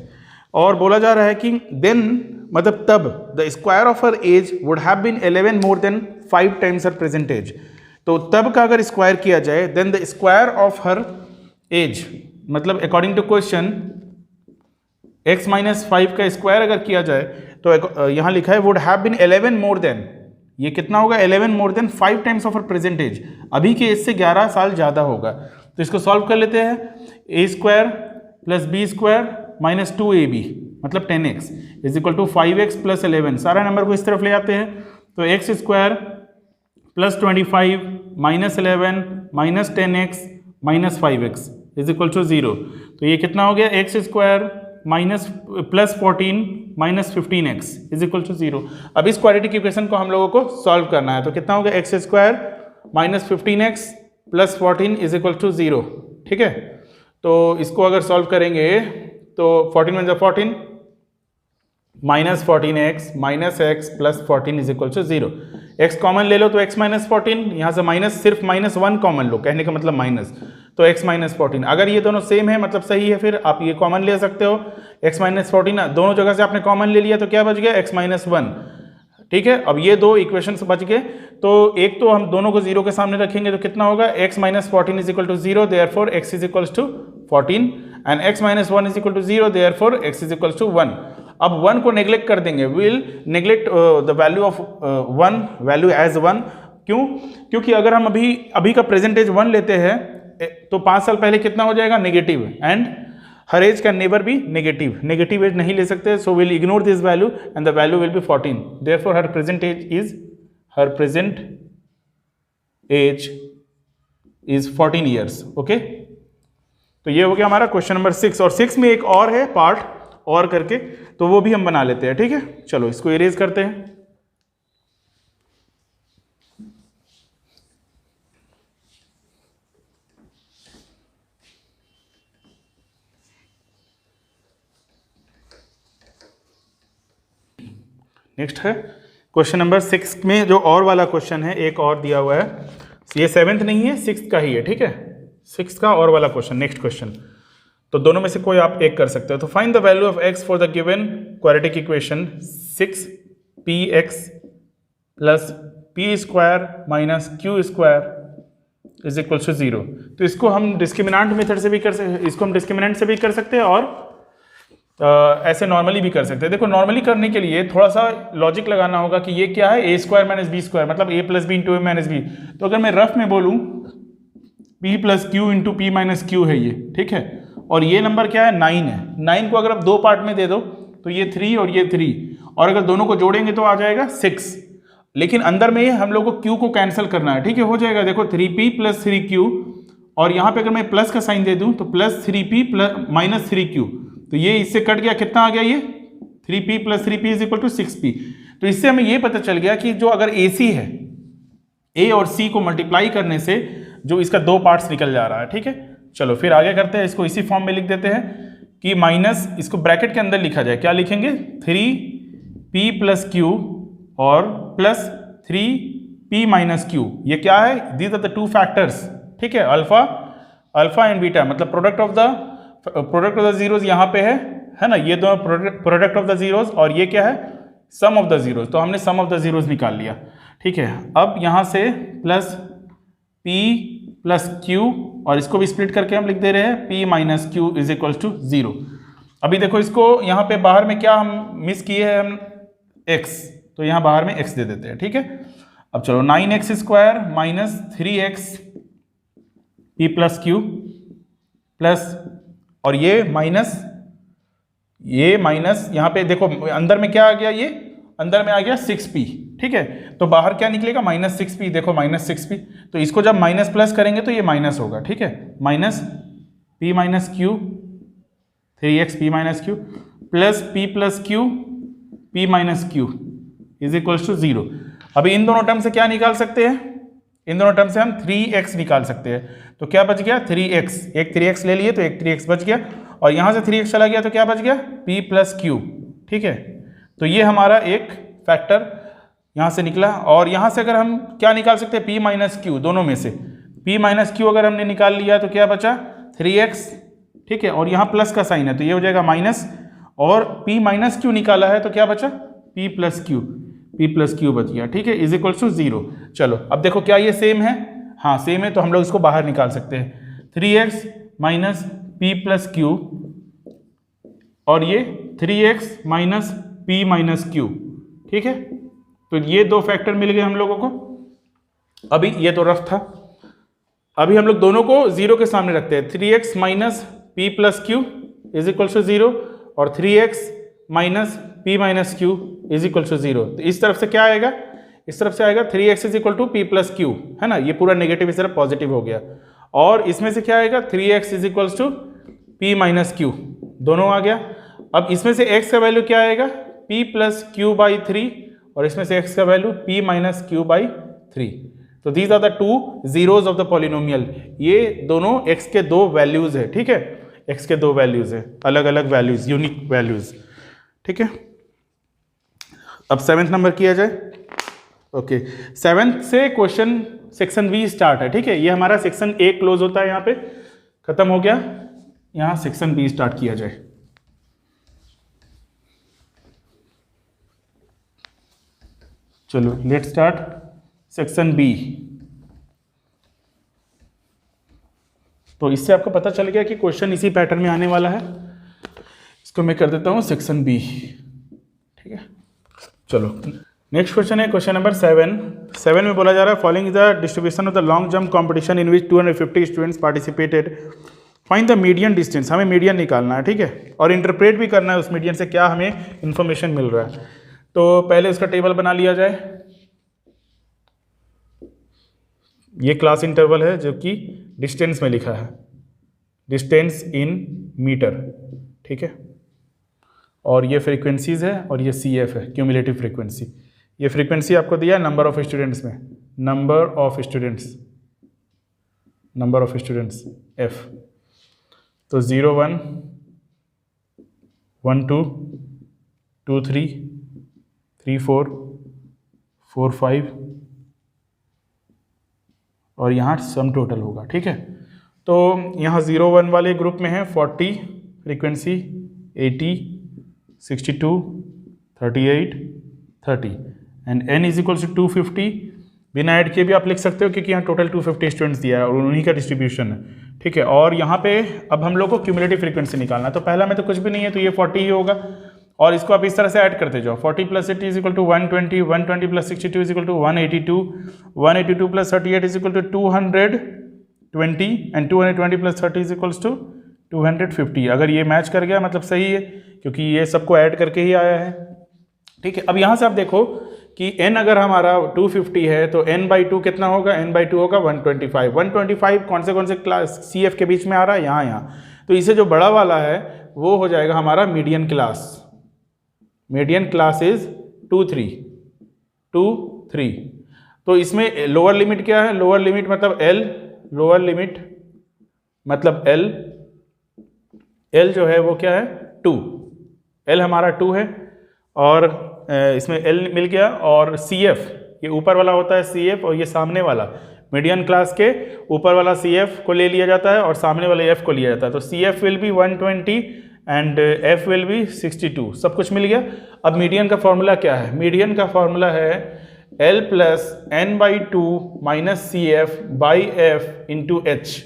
S1: और बोला जा रहा है कि देन मतलब तब the square of her age would have been 11 more than 5 times her present age. तो तब का अगर स्क्वायर किया जाए then the square of her age, मतलब according to question x minus 5 का स्क्वायर अगर किया जाए तो यहाँ लिखा है would have been 11 more than, ये कितना होगा 11 more than 5 times of her present age, अभी के एज से 11 साल ज़्यादा होगा। तो इसको सॉल्व कर लेते हैं, a square plus b square minus 2ab मतलब 10x is equal to 5x plus 11, सारा नंबर को इस तरफ ले आते हैं, तो x square plus 25 minus 11 minus 10x minus 5x is equal to 0। तो ये कितना हो गया, X square minus plus 14 minus 15x is equal to 0। अब इस क्वाड्रेटिक इक्वेशन को हम लोगों को सॉल्व करना है, तो कितना हो गया, X square minus 15x plus 14 is equal to 0, ठीक है। तो इसको अगर सॉल्व करेंगे तो 14 में 14 minus 14x minus x plus 14 is equal to 0। x common ले लो तो x माइनस 14, यहाँ से माइनस सिर्फ माइनस 1 कॉमन लो, कहने का मतलब माइनस, तो x माइनस 14। अगर ये दोनों सेम है मतलब सही है, फिर आप ये कॉमन ले सकते हो, x माइनस 14 दोनों जगह से आपने कॉमन ले लिया तो क्या बच गया, x माइनस 1, ठीक है। अब ये दो इक्वेशन बच गए, तो एक तो हम दोनों को 0 के सामने रखेंगे तो कितना होगा, x minus 14 is equal to 0, therefore x is equal to 14 and x minus 1 is equal to 0, therefore x is equal to 1। अब 1 को नेग्लेक्ट कर देंगे, will neglect the value of 1 value as 1। क्यों, क्योंकि अगर हम अभी का प्रेजेंटेज 1 लेते हैं तो 5 साल पहले कितना हो जाएगा, negative, and her age can never be negative age नहीं ले सकते, so will ignore this value and the value will be 14, therefore her present age is 14 years, okay. तो ये हो गया हमारा क्वेश्चन नंबर 6। और 6 में एक और है पार्ट और करके, तो वो भी हम बना लेते हैं, ठीक है। चलो इसको इरेज करते हैं। नेक्स्ट है क्वेश्चन नंबर 6 में जो और वाला क्वेश्चन है, एक और दिया हुआ है, ये 7th नहीं है 6th का ही है, ठीक है, 6th का और वाला क्वेश्चन, नेक्स्ट क्वेश्चन। तो दोनों में से कोई आप एक कर सकते हो। तो find the value of x for the given quadratic equation 6px plus p square minus q square is equal to 0। तो इसको हम डिस्क्रिमिनेंट मेथड से भी कर सकते, इसको हम डिस्क्रिमिनेंट से भी कर सकते हैं और ऐसे नॉर्मली भी कर सकते हैं। देखो नॉर्मली करने के लिए थोड़ा सा लॉजिक लगाना होगा कि ये क्या है, a square minus B square मतलब a plus B into A minus B. तो अगर मैं रफ में बोलूँ p plus Q into P minus Q है ये, ठीक है, और ये नंबर क्या है, 9 है। 9 को अगर आप 2 पार्ट में दे दो तो ये 3 और ये 3, और अगर दोनों को जोड़ेंगे तो आ जाएगा 6। लेकिन अंदर में हम लोग को q को कैंसिल करना है, ठीक है, हो जाएगा देखो 3p प्लस 3q, और यहाँ पे अगर मैं प्लस का साइन दे दूँ तो plus 3p plus minus 3q, तो ये इससे कट गया, कितना आ गया ये 3p plus 3p is equal to 6p। तो इससे हमें ये पता चल गया कि जो अगर AC है, A और C को मल्टीप्लाई करने से जो इसका 2 पार्ट्स निकल जा रहा है, ठीक है। चलो फिर आगे करते हैं, इसको इसी फॉर्म में लिख देते हैं कि माइनस, इसको ब्रैकेट के अंदर लिखा जाए, क्या लिखेंगे 3p प्लस q और प्लस 3 P माइनस Q, ये क्या है? These are the two factors, ठीक है, अल्फा एंड बीटा, मतलब प्रोडक्ट ऑफ द जीरोज यहाँ पे है ना, ये दोनों प्रोडक्ट ऑफ द जीरोज, और ये क्या है? सम ऑफ द जीरोज। तो हमने सम ऑफ द जीरोज निकाल लिया, ठीक है। अब यहाँ से प्लस P प्लस Q, और इसको भी स्प्लिट करके हम लिख दे रहे हैं P minus Q is equal to 0। अभी देखो इसको यहाँ पे बाहर में क्या हम मिस किए हैं, हम x, तो यहाँ बाहर में x दे देते हैं, ठीक है। अब चलो 9x square minus 3x P plus Q plus, और ये माइनस यहाँ पे देखो अंदर में क्या आ गया, ये अंदर में आ गया 6P, ठीक है। तो बाहर क्या निकलेगा? माइनस 6P, देखो माइनस 6P, तो इसको जब माइनस प्लस करेंगे तो ये माइनस होगा, ठीक है। Minus P minus Q 3x P minus Q plus P plus Q P minus Q is equals to 0। अभी इन दोनों टर्म से क्या निकाल सकते हैं? इन दोनों टर्म से हम 3x निकाल सकते हैं। तो क्या बच गया? 3x, एक 3x ले लिए तो एक 3x बच गया, और यहाँ से 3x चला गया तो क्या बच गया? P प्लस Q, ठीक है। तो ये हमारा एक फैक्टर यहाँ से निकला, और यहाँ से अगर हम क्या निकाल सकते हैं? P माइनस Q, दोनों में से P माइनस Q अगर हमने निकाल लिया तो क्या बचा? 3x, ठीक है, और यहाँ प्लस का साइन है तो ये हो जाएगा माइनस, और P माइनस Q निकाला है तो क्या बचा? P प्लस Q बच गया, ठीक है, इज इक्वल टू 0। चलो अब देखो क्या ये सेम है? हाँ सेम है, तो हम लोग इसको बाहर निकाल सकते हैं। 3x minus P plus Q, और ये 3x minus P minus Q, ठीक है। तो ये दो फैक्टर मिल गए हम लोगों को। अभी ये तो रफ था, अभी हम लोग दोनों को 0 के सामने रखते हैं। 3x minus P plus Q is equal to 0, और 3x minus P minus Q is equal to 0। तो इस तरफ से क्या आएगा? इस तरफ से आएगा 3x is equal to P plus Q, है ना, ये पूरा नेगेटिव इस तरफ पॉजिटिव हो गया, और इसमें से क्या आएगा? 3x is equal to P minus Q, दोनों आ गया। अब इसमें से x का वैल्यू क्या आएगा? P प्लस Q बाई 3, और इसमें से x का value P minus Q by 3। तो these are the two zeros of the polynomial, ये दोनों x के दो वैल्यूज है, ठीक है, x के दो वैल्यूज है, अलग अलग वैल्यूज, यूनिक वैल्यूज, ठीक है। अब 7th नंबर किया जाए। ओके, 7th से क्वेश्चन सेक्शन बी स्टार्ट है, ठीक है, ये हमारा सेक्शन ए क्लोज होता है, यहाँ पे खत्म हो गया, यहाँ सेक्शन बी स्टार्ट किया जाए। चलो लेट स्टार्ट सेक्शन बी। तो इससे आपको पता चल गया कि क्वेश्चन इसी पैटर्न में आने वाला है। इसको मैं कर देता हूँ सेक्शन बी, ठीक है। चलो नेक्स्ट क्वेश्चन है क्वेश्चन नंबर 7 में बोला जा रहा है following the distribution of the long jump competition in which 250 students participated, find the median distance. हमें मीडियन निकालना है, ठीक है, और इंटरप्रेट भी करना है उस मीडियन से क्या हमें इंफॉर्मेशन मिल रहा है। तो पहले उसका टेबल बना लिया जाए। ये क्लास इंटरवल है जो कि डिस्टेंस में लिखा है, डिस्टेंस इन मीटर, ठीक है, और ये फ्रीक्वेंसीज है, और ये CF है, क्यूमुलेटिव फ्रीक्वेंसी। ये फ्रीक्वेंसी आपको दिया है नंबर ऑफ स्टूडेंट्स में, नंबर ऑफ स्टूडेंट्स F। तो 0 1 1 2 2 3 3 4 4 5, और यहाँ सम टोटल होगा, ठीक है। तो यहाँ 0 1 वाले ग्रुप में है 40 frequency, 80 62 38 30, and n is equal to 250। बिना ऐड किए भी आप लिख सकते हो क्योंकि यहाँ टोटल 250 स्टूडेंट्स दिया है और उन्हीं का डिस्ट्रीब्यूशन है, ठीक है। और यहाँ पे अब हम लोग को क्यूमुलेटिव फ्रीक्वेंसी निकालना है। तो पहला में तो कुछ भी नहीं है, तो ये 40 ही होगा, और इसको आप इस तरह से ऐड करते जाओ। 40 plus 80 is equal to 120, 120 plus 62 is equal to 182, 182 plus 38 is equal to 220, and 220 plus 30 is equal to 250। अगर ये मैच कर गया मतलब सही है, क्योंकि ये सबको ऐड करके ही आया है, ठीक है। अब यहाँ से आप देखो कि n अगर हमारा 250 है तो n बाई 2 कितना होगा? n बाई 2 होगा 125। 125 कौन से क्लास CF के बीच में आ रहा है? यहाँ। तो इसे जो बड़ा वाला है वो हो जाएगा हमारा median class. Median class is 2 3। तो इसमें लोअर लिमिट क्या है? लोअर लिमिट मतलब L, लोअर लिमिट मतलब L जो है वो क्या है? 2। L हमारा 2 है, और इसमें L मिल गया, और CF ये ऊपर वाला होता है CF और ये सामने वाला मीडियन क्लास के ऊपर वाला CF को ले लिया जाता है और सामने वाले F को लिया जाता है। तो CF will be 120 and F will be 62। सब कुछ मिल गया। अब मीडियन का फॉर्मूला क्या है? मीडियन का फॉर्मूला है L plus n/2 minus CF by F into H।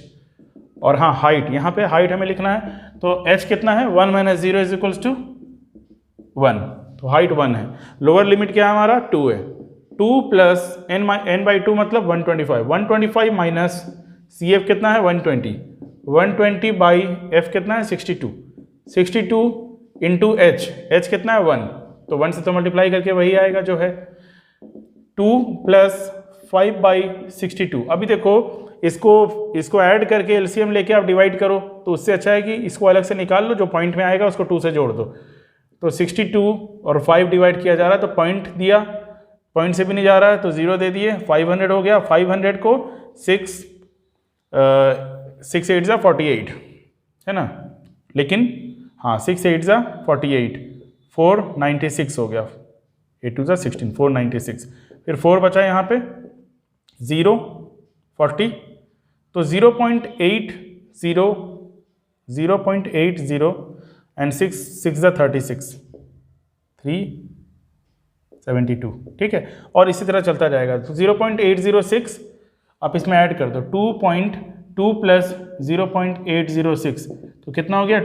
S1: और हाँ हाइट, यहाँ पे हाइट हमें लिखना है, तो H कितना है? 1 माइनस 0 इज इक्वल्स टू 1, तो हाइट 1 है। लोअर लिमिट क्या है हमारा? 2 है। 2 प्लस n/2 मतलब 125। 125 माइनस CF कितना है? 120। 120 बाई F कितना है? 62। 62 इंटू H कितना है? 1, तो 1 से तो मल्टीप्लाई करके वही आएगा जो है 2 प्लस 5 बाई 62। अभी देखो इसको ऐड करके LCM लेके आप डिवाइड करो, तो उससे अच्छा है कि इसको अलग से निकाल लो, जो पॉइंट में आएगा उसको 2 से जोड़ दो। तो 62 और 5 डिवाइड किया जा रहा है तो पॉइंट दिया, पॉइंट से भी नहीं जा रहा है तो 0 दे दिए, 500 हो गया। 500 को 6 8 जा 48 है ना, लेकिन हाँ 6 8 जा 48, 496 हो गया। 8 2 जा 16, 496। फिर 4 बचा यहाँ पे 0 40, तो 0.80 एंड 6 जा 36, 372। ठीक है, और इसी तरह चलता जाएगा। तो 0.806 आप इसमें ऐड कर दो, 2.2 प्लस 0.806 तो कितना हो गया?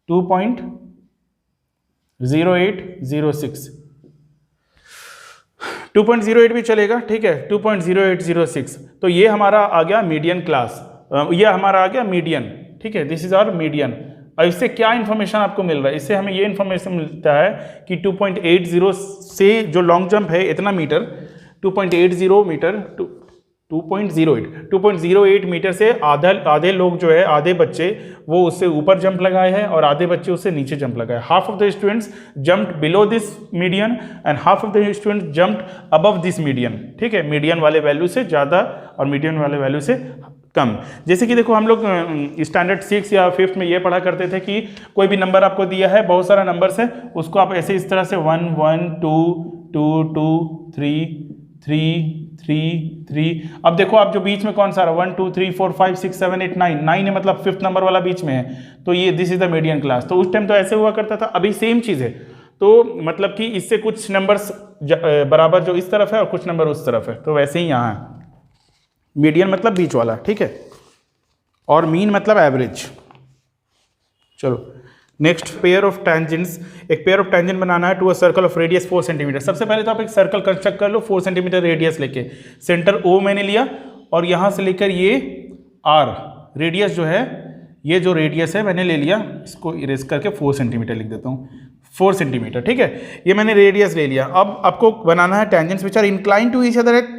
S1: 2.0806। 2.08 भी चलेगा, ठीक है। 2.0806, तो ये हमारा आ गया मीडियन क्लास, ये हमारा आ गया मीडियन। ठीक है, दिस इज आवर मीडियन। और इससे क्या इन्फॉर्मेशन आपको मिल रहा है? इससे हमें ये इन्फॉर्मेशन मिलता है कि 2.80 से जो लॉन्ग जंप है इतना मीटर, 2.80 मीटर, 2.08 मीटर से आधे लोग जो है, आधे बच्चे वो उससे ऊपर जंप लगाए हैं और आधे बच्चे उससे नीचे जंप लगाए। Half of the students jumped below this median and half of the students jumped above this median. ठीक है, मीडियन वाले वैल्यू से ज़्यादा और मीडियन वाले वैल्यू से कम। जैसे कि देखो हम लोग स्टैंडर्ड 6 या 5th में ये पढ़ा करते थे कि कोई भी नंबर आपको दिया है, बहुत सारा नंबर्स है, उसको आप ऐसे इस तरह से 1 1 2 2 2 3 3 3 3। अब देखो आप जो बीच में कौन सा रहा, 1 2 3 4 5 6 7 8 9, 9 है मतलब 5th नंबर वाला बीच में है, तो ये this is the median class. तो उस टाइम तो ऐसे हुआ करता था, अभी सेम चीज़ है। तो मतलब कि इससे कुछ नंबर्स बराबर जो इस तरफ है और कुछ नंबर उस तरफ है, तो वैसे ही यहाँ है। मीडियन मतलब बीच वाला, ठीक है, और मीन मतलब एवरेज। चलो नेक्स्ट, पेयर ऑफ टेंजेंट्स। एक पेयर ऑफ टेंजेंट बनाना है to a circle of radius 4 centimetre. सबसे पहले तो आप एक सर्कल कंस्ट्रक्ट कर लो 4 सेंटीमीटर रेडियस लेके। सेंटर O मैंने लिया और यहाँ से लेकर ये R रेडियस जो है, ये जो रेडियस है मैंने ले लिया, इसको इरेज करके 4 सेंटीमीटर लिख देता हूँ, 4 सेंटीमीटर। ठीक है, ये मैंने रेडियस ले लिया। अब आपको बनाना है tangents which are incline to each other at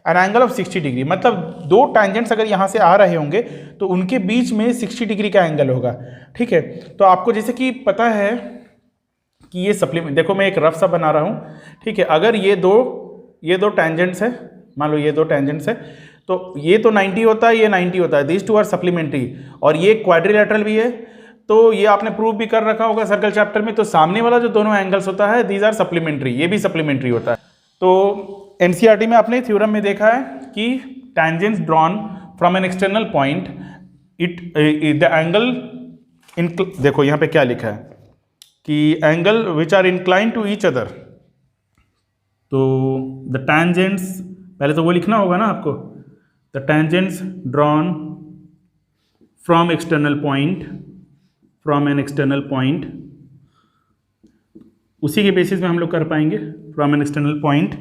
S1: an angle of 60 degree. मतलब दो टेंजेंट्स अगर यहाँ से आ रहे होंगे तो उनके बीच में 60 डिग्री का एंगल होगा। ठीक है, तो आपको जैसे कि पता है कि ये सप्लीमेंट, देखो मैं एक रफ सा बना रहा हूँ। ठीक है, अगर ये दो टेंजेंट्स है, मान लो ये दो टेंजेंट्स है, तो ये तो 90 होता है, ये 90 होता है, दिस टू आर सप्लीमेंट्री, और ये क्वाड्रिलेटरल भी है। तो ये आपने प्रूव भी कर रखा होगा सर्कल चैप्टर में। तो सामने वाला जो दोनों एंगल्स होता है, दीज आर सप्लीमेंट्री, ये भी सप्लीमेंट्री होता है। तो एनसीईआरटी में आपने थ्योरम में देखा है कि tangents drawn from an external point, the angle देखो यहाँ पे क्या लिखा है कि angle which are incline to each other. तो द टेंजेंट्स, पहले तो वो लिखना होगा ना आपको, the tangents drawn from external point, from an external point, उसी के बेसिस में हम लोग कर पाएंगे। From an external point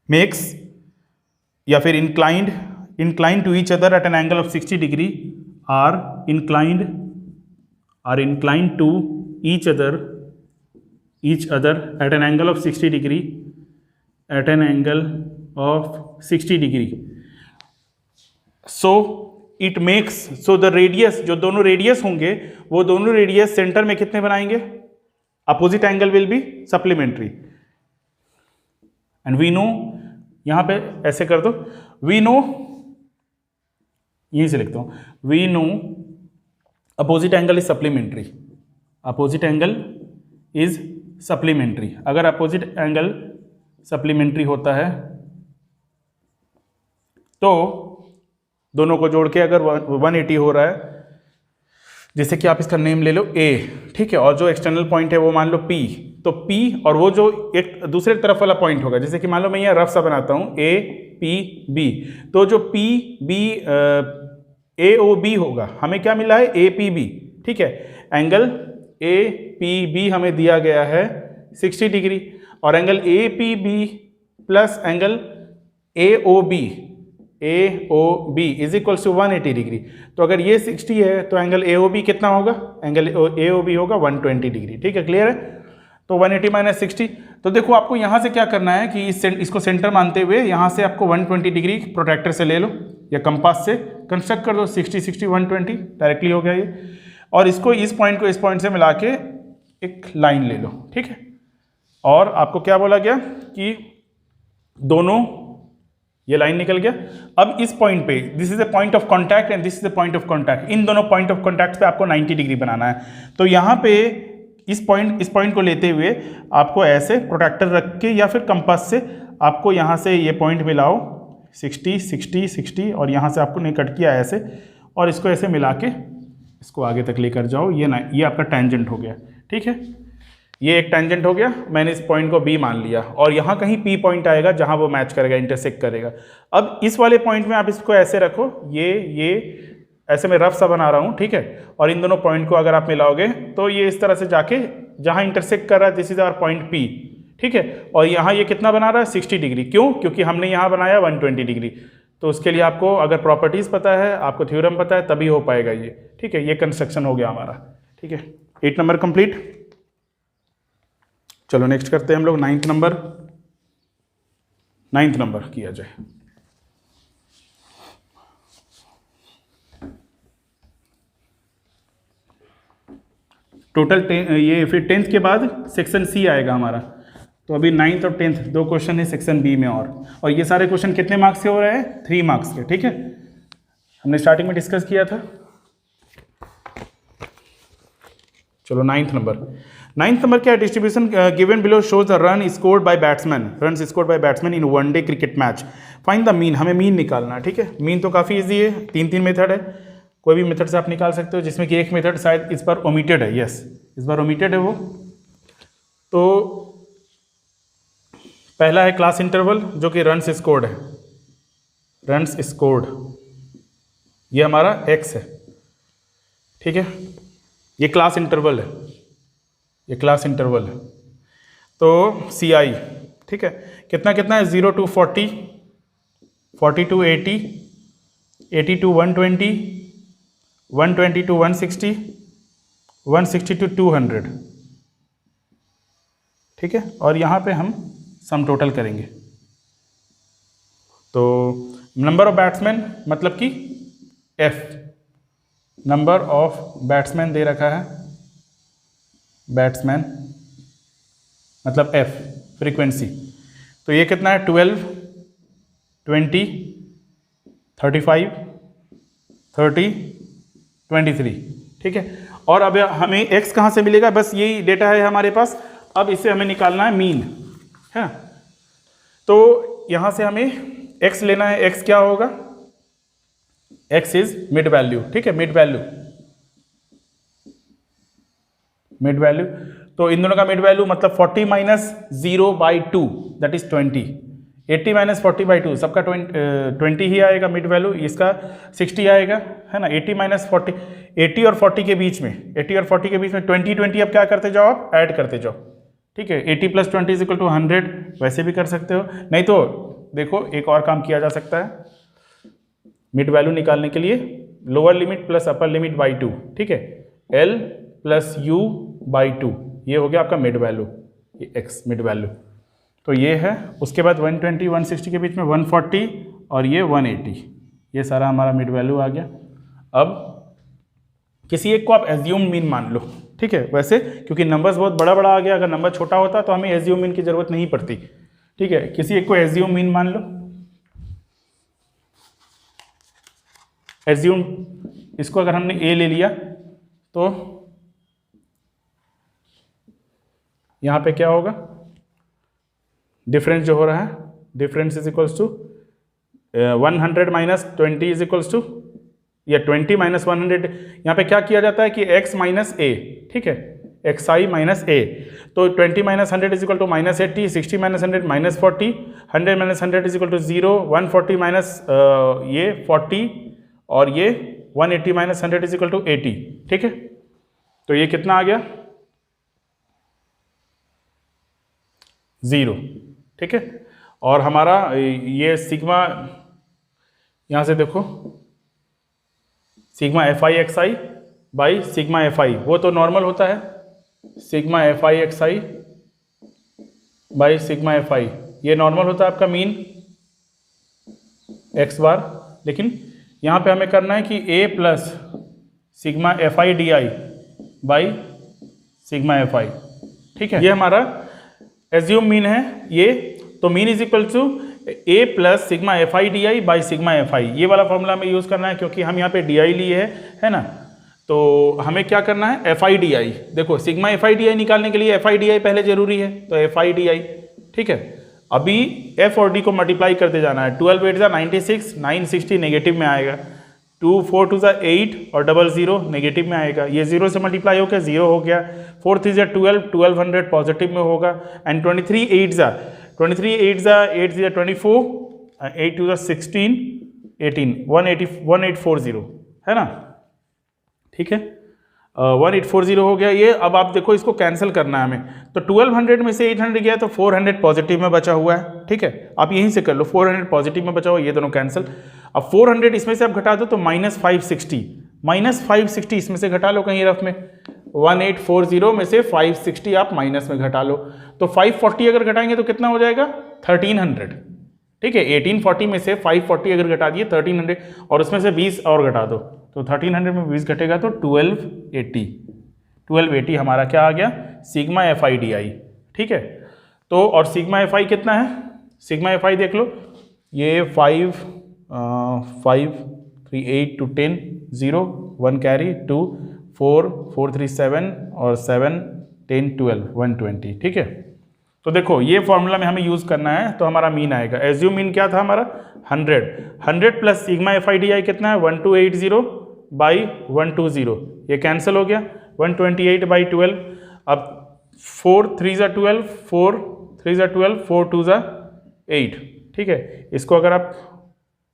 S1: makes या फिर inclined to each other at an angle of 60 degree, are inclined to each other at an angle of 60 degree, at an angle of 60 degree. So it makes, so the radius, जो दोनों radius होंगे वो दोनों radius centre में कितने बनाएंगे? Opposite angle will be supplementary. And we know, यहां पे ऐसे कर दो, वी नो, यहीं से लिखता हूं, we know opposite angle is supplementary, opposite angle is supplementary, अगर अपोजिट एंगल सप्लीमेंट्री होता है तो दोनों को जोड़ के अगर 180 हो रहा है, जैसे कि आप इसका नेम ले लो A, ठीक है, और जो एक्सटर्नल पॉइंट है वो मान लो P, तो P और वो जो एक दूसरे तरफ वाला पॉइंट होगा, जैसे कि मान लो मैं यहाँ रफ सा बनाता हूँ A P B, तो जो P B A O B होगा, हमें क्या मिला है A P B, ठीक है, एंगल A P B हमें दिया गया है 60 डिग्री, और angle A P B plus angle A O B is equals to 180 degree. तो अगर ये 60 है तो एंगल AOB कितना होगा, एंगल AOB होगा 120 डिग्री, ठीक है, क्लियर है। तो 180 माइनस 60, तो देखो आपको यहाँ से क्या करना है कि इसको सेंटर मानते हुए यहाँ से आपको 120 डिग्री प्रोट्रैक्टर से ले लो या कंपास से कंस्ट्रक्ट कर दो, 60 60 120 डायरेक्टली हो गया ये, और इसको इस पॉइंट को इस पॉइंट से मिला के एक लाइन ले लो, ठीक है। और आपको क्या बोला गया कि दोनों, ये लाइन निकल गया। अब इस पॉइंट पे this is the point of contact and this is the point of contact, इन दोनों पॉइंट ऑफ कांटेक्ट पे आपको 90 डिग्री बनाना है। तो यहाँ पे इस पॉइंट को लेते हुए आपको ऐसे प्रोट्रैक्टर रख के या फिर कंपास से आपको यहाँ से ये पॉइंट मिलाओ 60 60 60, और यहाँ से आपको नहीं कट किया ऐसे, और इसको ऐसे मिला के इसको आगे तक लेकर जाओ, ये आपका टेंजेंट हो गया, ठीक है, ये एक टेंजेंट हो गया। मैंने इस पॉइंट को B मान लिया, और यहाँ कहीं P पॉइंट आएगा जहाँ वो मैच करेगा, इंटरसेक्ट करेगा। अब इस वाले पॉइंट में आप इसको ऐसे रखो, ये ऐसे मैं रफ सा बना रहा हूँ, ठीक है, और इन दोनों पॉइंट को अगर आप मिलाओगे तो ये इस तरह से जाके जहाँ इंटरसेक्ट कर रहा है this is our point P, ठीक है, और यहाँ ये कितना बना रहा है 60 डिग्री, क्यों, क्योंकि हमने यहाँ बनाया 120 डिग्री। तो उसके लिए आपको अगर प्रॉपर्टीज़ पता है, आपको थ्योरम पता है, तभी हो पाएगा ये, ठीक है। ये कंस्ट्रक्शन हो गया हमारा, ठीक है, 8 नंबर कंप्लीट। चलो नेक्स्ट करते हैं हम लोग 9th नंबर किया जाए। टोटल ये फिर 10th के बाद सेक्शन C आएगा हमारा। तो अभी 9th और 10th 2 क्वेश्चन है सेक्शन B में, और ये सारे क्वेश्चन कितने मार्क्स के हो रहे हैं, 3 मार्क्स के, ठीक है, हमने स्टार्टिंग में डिस्कस किया था। चलो 9th नंबर क्या है, distribution given below shows the run scored by batsman in one day cricket match, find the mean, हमें मीन निकालना है, ठीक है। मीन तो काफ़ी इजी है, 3 मेथड है, कोई भी मेथड से आप निकाल सकते हो, जिसमें कि एक मेथड शायद इस बार ओमिटेड है, यस इस बार ओमिटेड है वो। तो पहला है क्लास इंटरवल, जो कि रन्स स्कोर्ड है, रन्स स्कोर्ड, ये हमारा x है, ठीक है, ये क्लास इंटरवल है, ये क्लास इंटरवल है। तो CI, ठीक है, कितना कितना है, 0 to 40, 40 to 80, 80 to 120, 120 to 160, 160 to 200, ठीक है, और यहाँ पे हम सम टोटल करेंगे। तो नंबर ऑफ बैट्समैन मतलब कि F, नंबर ऑफ बैट्समैन दे रखा है, बैट्समैन मतलब F, फ्रीक्वेंसी, तो ये कितना है 12, 20, 35, 30, 23, ठीक है। और अब हमें x कहाँ से मिलेगा, बस यही डेटा है हमारे पास, अब इसे हमें निकालना है मीन, है। तो यहाँ से हमें x लेना है, x क्या होगा, x इज मिड वैल्यू, ठीक है, मिड वैल्यू। तो इन दोनों का मिड वैल्यू मतलब 40 माइनस 0/2 दैट इज 20, 80 माइनस 40/2 सबका 20 ही आएगा मिड वैल्यू, इसका 60 आएगा, है ना। 80 माइनस 40, 80 और 40 के बीच में 20 20 अब क्या करते जाओ, आप ऐड करते जाओ, ठीक है। 80 + 20 = 100, वैसे भी कर सकते हो, नहीं तो देखो एक और काम किया जा सकता है मिड वैल्यू निकालने के लिए, lower limit plus upper limit by 2, ठीक है, L + U/2, ये हो गया आपका मिड वैल्यू, ये x मिड वैल्यू। तो ये है, उसके बाद 120 160 के बीच में 140 और ये 180, ये सारा हमारा मिड वैल्यू आ गया। अब किसी एक को आप एज्यूम मीन मान लो, ठीक है, वैसे क्योंकि नंबर्स बहुत बड़ा बड़ा आ गया, अगर नंबर छोटा होता तो हमें एज्यूम मीन की जरूरत नहीं पड़ती, ठीक है। किसी एक को एज्यूम मीन मान लो, एज्यूम, इसको अगर हमने A ले लिया तो यहाँ पे क्या होगा, डिफरेंस जो हो रहा है, difference is equals to 100 minus 20 is equals to, या 20 माइनस 100, यहाँ पे क्या किया जाता है कि x माइनस ए, ठीक है, xi माइनस ए, तो 20 minus 100 is equal to minus 80, 60 minus 100 minus 40, 100 minus 100 is equal to 0, 140 minus ये 40, और ये 180 माइनस 100 इज इक्वल टू 80, ठीक है। तो ये कितना आ गया, 0, ठीक है। और हमारा ये सिग्मा, यहाँ से देखो, sigma F I x I by sigma F आई, वो तो नॉर्मल होता है, sigma F I x I by sigma F I, ये नॉर्मल होता है आपका मीन एक्स बार। लेकिन यहाँ पे हमें करना है कि A plus sigma F I D I by sigma F I, ठीक है। ये हमारा एज्यूम मीन है ये, तो mean is equal to A plus sigma F I D I by sigma F I, ये वाला फॉर्मूला हमें यूज़ करना है क्योंकि हम यहाँ पे डी आई लिए है ना। तो हमें क्या करना है, एफ आई डी आई, देखो सिग्मा एफ आई डी आई निकालने के लिए एफ आई डी आई पहले जरूरी है, तो एफ आई डी आई, ठीक है। अभी एफ और डी को मल्टीप्लाई करते जाना है, 12 8 जा 96, 960 नेगेटिव में आएगा, 2 4 2 जा 8 और 00 नेगेटिव में आएगा, ये 0 से मल्टीप्लाई होकर 0 हो गया, 4 3 जा 12, 1200 पॉजिटिव में होगा, एंड 23 8 जा 8 जा 24, 8 2 जा 16, 18, 1840 है ना, ठीक है। 1840 हो गया ये। अब आप देखो इसको कैंसिल करना है हमें, तो 1200 में से 800 गया तो 400 पॉजिटिव में बचा हुआ है, ठीक है। आप यहीं से कर लो, 400 पॉजिटिव में बचा हुआ, ये दोनों कैंसिल। अब 400 इसमें से आप घटा दो तो -560 इसमें से घटा लो कहीं रफ में, 1840 में से 560 आप माइनस में घटा लो, तो 540 अगर घटाएंगे तो कितना हो जाएगा, 1300, ठीक है। 1840 में से 540 अगर घटा दिए 1300, और उसमें से 20 और घटा दो, तो 1300 में 20 घटेगा तो 1280 हमारा क्या आ गया, सिग्मा एफ आई डी आई, ठीक है। तो और सिग्मा एफ आई कितना है, सिग्मा एफ आई देख लो, ये 5 3 8 to 10 0 1 कैरी 2 4 4 3 7 और 7 10 12 120, ठीक है। तो देखो ये फॉर्मूला में हमें यूज़ करना है, तो हमारा मीन आएगा, एज्यूम मीन क्या था हमारा 100 plus sigma F I D आई कितना है 1280 बाई 120, ये कैंसिल हो गया, 128 बाई 12, अब 4 3 जा 12, 4 3 जा 12, 4 2 जा 8, ठीक है। इसको अगर आप,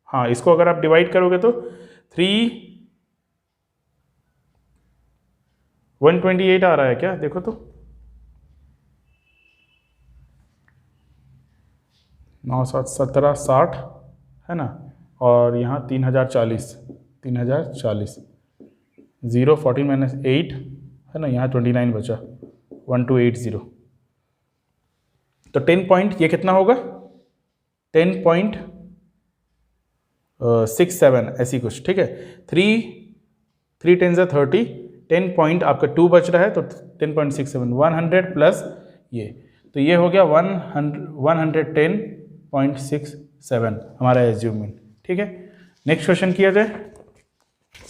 S1: हाँ इसको अगर आप डिवाइड करोगे तो 128 आ रहा है क्या, देखो तो 9 7 17 60 है ना, और यहाँ 3040 0 14 माइनस 8 है ना, यहाँ 29 बचा, 1280, तो 10 पॉइंट, ये कितना होगा 10.67 ऐसी कुछ, ठीक है। 3 10 जा 30, 10 पॉइंट आपका 2 बच रहा है, तो 10.67 100 प्लस ये, तो ये हो गया 110.67 हमारा एज्यूमिंग, ठीक है। नेक्स्ट क्वेश्चन किया जाए,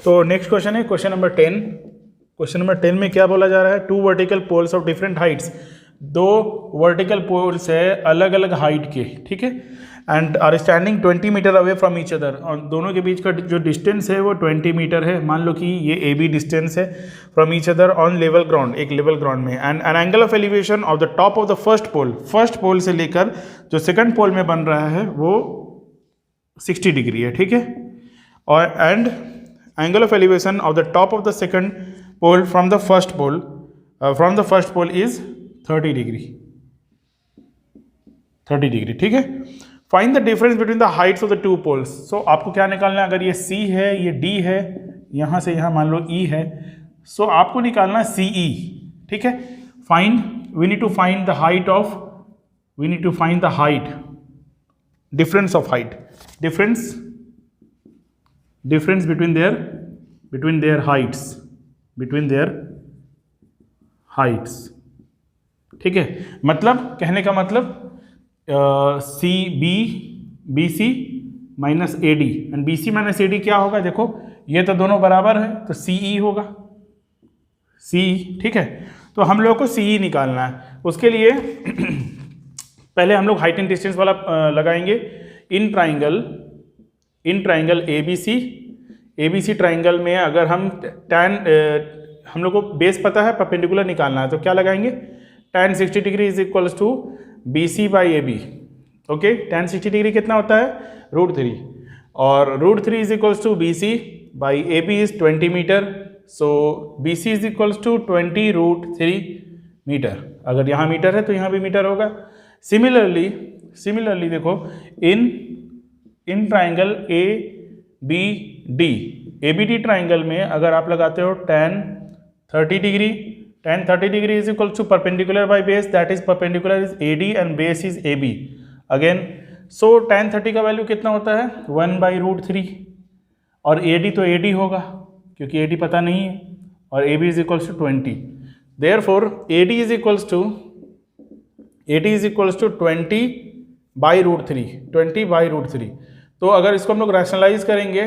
S1: तो नेक्स्ट क्वेश्चन है क्वेश्चन नंबर 10। क्वेश्चन नंबर 10 में क्या बोला जा रहा है, 2 vertical poles of different heights, 2 vertical poles है अलग अलग हाइट के, ठीक है, and are standing 20 metre away from each other, और दोनों के बीच का जो डिस्टेंस है वो 20 मीटर है। मान लो कि ये ए बी डिस्टेंस है from each other on level ground, एक लेवल ग्राउंड में, and an angle of elevation of the top of the first pole से लेकर जो सेकंड पोल में बन रहा है वो 60 डिग्री है, ठीक है, और and angle of elevation of the top of the second pole from the first pole is 30 degree, ठीक है। Find the difference between the heights of the 2 poles. So आपको क्या निकालना है, अगर ये C है, ये D है, यहाँ से यहाँ मान लो E है, सो आपको निकालना है CE, ठीक है। We need to find the height, difference of height, difference between their heights, ठीक है। मतलब कहने का मतलब BC minus AD, and BC minus AD क्या होगा, देखो ये तो दोनों बराबर है, तो CE होगा, CE, ठीक है। तो हम लोग को सी निकालना है। उसके लिए पहले हम लोग हाइट एंड डिस्टेंस वाला लगाएंगे। In triangle A B C triangle में अगर हम हम लोग को बेस पता है, परपेंडिकुलर निकालना है, तो क्या लगाएंगे? tan 60 degree is equals to B C by A B. Okay, tan 60 degree कितना होता है? √3, और √3 is equals to B C by A B is 20 metre. So B C is equals to 20√3 metre. अगर यहाँ मीटर है तो यहाँ भी मीटर होगा। सिमिलरली देखो, in triangle A B D triangle में अगर आप लगाते हो tan 30 degree is equal to perpendicular by base, that is perpendicular is A D and base is A B again. So tan 30 का वैल्यू कितना होता है? 1/√3, और ए डी तो ए डी होगा क्योंकि ए डी पता नहीं है, और A B is equals to 20। Therefore A D is equals to 20/√3। तो अगर इसको हम लोग रैशनलाइज करेंगे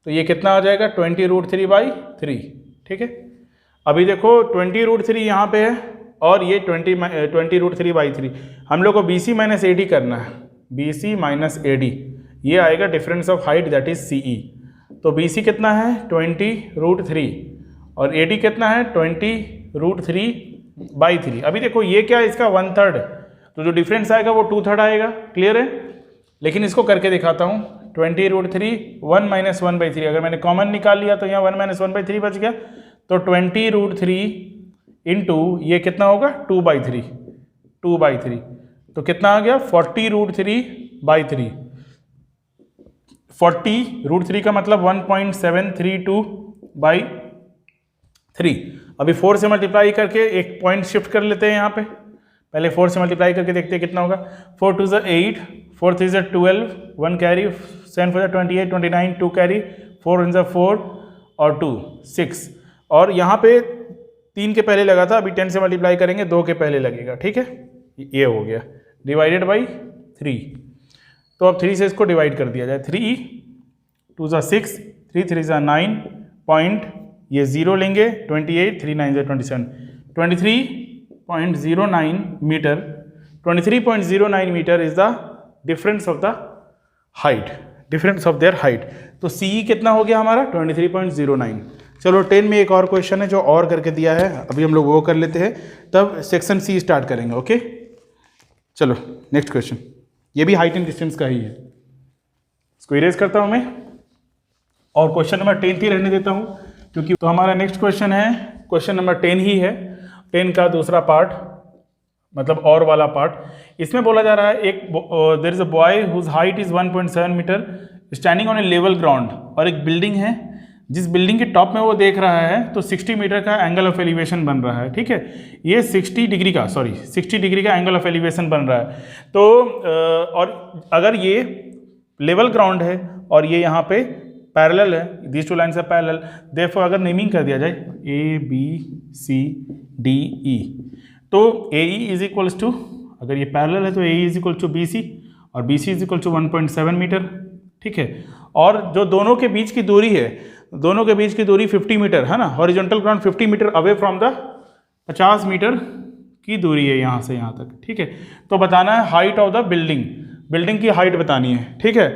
S1: तो ये कितना आ जाएगा? 20√3/3। ठीक है, अभी देखो 20√3 यहाँ पे है और ये 20√3/3। हम लोग को B C minus A D करना है, B C minus A D, ये आएगा difference of height that is C E. तो बी सी कितना है? 20√3, और ए डी कितना है? 20√3/3। अभी देखो ये क्या है? इसका 1/3, तो जो डिफरेंस आएगा वो 2/3 आएगा। क्लियर है? लेकिन इसको करके दिखाता हूँ। 20√3 1 - 1/3, अगर मैंने कॉमन निकाल लिया तो यहाँ 1 - 1/3 बच गया। तो 20√3 इंटू ये कितना होगा? 2/3। तो कितना आ गया? 40√3/3। 40√3 का मतलब 1.732/3। अभी 4 से मल्टीप्लाई करके एक पॉइंट शिफ्ट कर लेते हैं यहाँ पे। पहले 4 से मल्टीप्लाई करके देखते हैं कितना होगा। 4 2 = 8, 4 3 = 12, 1 कैरी, 7 4 = 28, 29, 2 कैरी, 4 1 = 4 और 2 6। और यहाँ पे 3 के पहले लगा था, अभी 10 से मल्टीप्लाई करेंगे 2 के पहले लगेगा। ठीक है, ये हो गया डिवाइडेड बाई 3। तो अब 3 से इसको डिवाइड कर दिया जाए। 3 2 = 6, 3 3 = 9 पॉइंट, ये 0 लेंगे, 28, 3 9 = 27, 23.09 metre. 23.09 metre is the difference of the height, difference of their height. तो सी कितना हो गया हमारा? 23.09। चलो 10 में एक और क्वेश्चन है जो और करके दिया है, अभी हम लोग वो कर लेते हैं, तब सेक्शन सी स्टार्ट करेंगे। ओके, चलो नेक्स्ट क्वेश्चन, ये भी हाइट एंड डिस्टेंस का ही है। इसको इरेज करता हूँ मैं और क्वेश्चन नंबर 10 ही रहने देता हूँ, क्योंकि तो हमारा नेक्स्ट क्वेश्चन है, क्वेश्चन नंबर 10 ही है, 10 का दूसरा पार्ट, मतलब और वाला पार्ट। इसमें बोला जा रहा है एक there is a boy whose height is 1.7 metre standing on a level ground, और एक बिल्डिंग है जिस बिल्डिंग के टॉप में वो देख रहा है तो 60 मीटर का एंगल ऑफ एलिवेशन बन रहा है। ठीक है, ये 60 डिग्री का एंगल ऑफ एलिवेशन बन रहा है। तो और अगर ये लेवल ग्राउंड है और ये यहाँ पे पैरेलल है, these two lines are parallel, therefore अगर नेमिंग कर दिया जाए ABCDE, तो AE इज इक्वल्स टू, अगर ये पैरेलल है तो AE is equal to BC और BC is equal to 1.7 metre. ठीक है, और जो दोनों के बीच की दूरी है, दोनों के बीच की दूरी 50 मीटर है ना, horizontal ground 50 metre away from the 50 metre की दूरी है यहाँ से यहाँ तक। ठीक है, तो बताना है हाइट ऑफ द बिल्डिंग की हाइट बतानी है। ठीक है,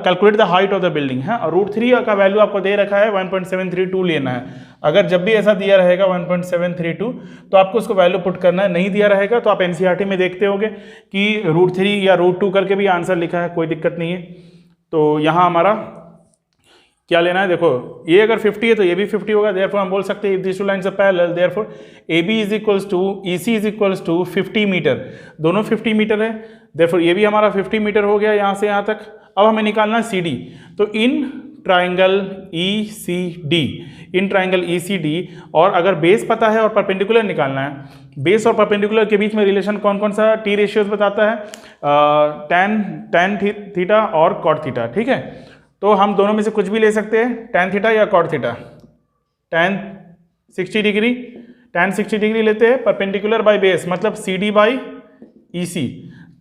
S1: calculate the height of the building है, और √3 का वैल्यू आपको दे रखा है 1.732 लेना है। अगर जब भी ऐसा दिया रहेगा 1.732 तो आपको उसको वैल्यू पुट करना है, नहीं दिया रहेगा तो आप एनसीईआरटी में देखते होंगे कि √3 या √2 करके भी आंसर लिखा है, कोई दिक्कत नहीं है। तो यहाँ हमारा क्या लेना है, देखो ये अगर 50 है तो ये भी 50 होगा, देयरफॉर हम बोल सकते हैं if this two lines are parallel therefore AB is equals to EC is equals to 50 metre, दोनों 50 मीटर है, देयरफॉर ये भी हमारा 50 मीटर हो गया यहाँ से यहाँ तक। अब हमें निकालना है CD, तो इन ट्राइंगल ECD, और अगर बेस पता है और परपेंडिकुलर निकालना है, बेस और परपेंडिकुलर के बीच में रिलेशन कौन कौन सा T रेशियोज बताता है, tan थीटा और कॉट थीटा। ठीक है, तो हम दोनों में से कुछ भी ले सकते हैं, tan थीटा या कॉट थीटा। tan 60 डिग्री लेते हैं, परपेंडिकुलर बाय बेस मतलब CD बाई EC,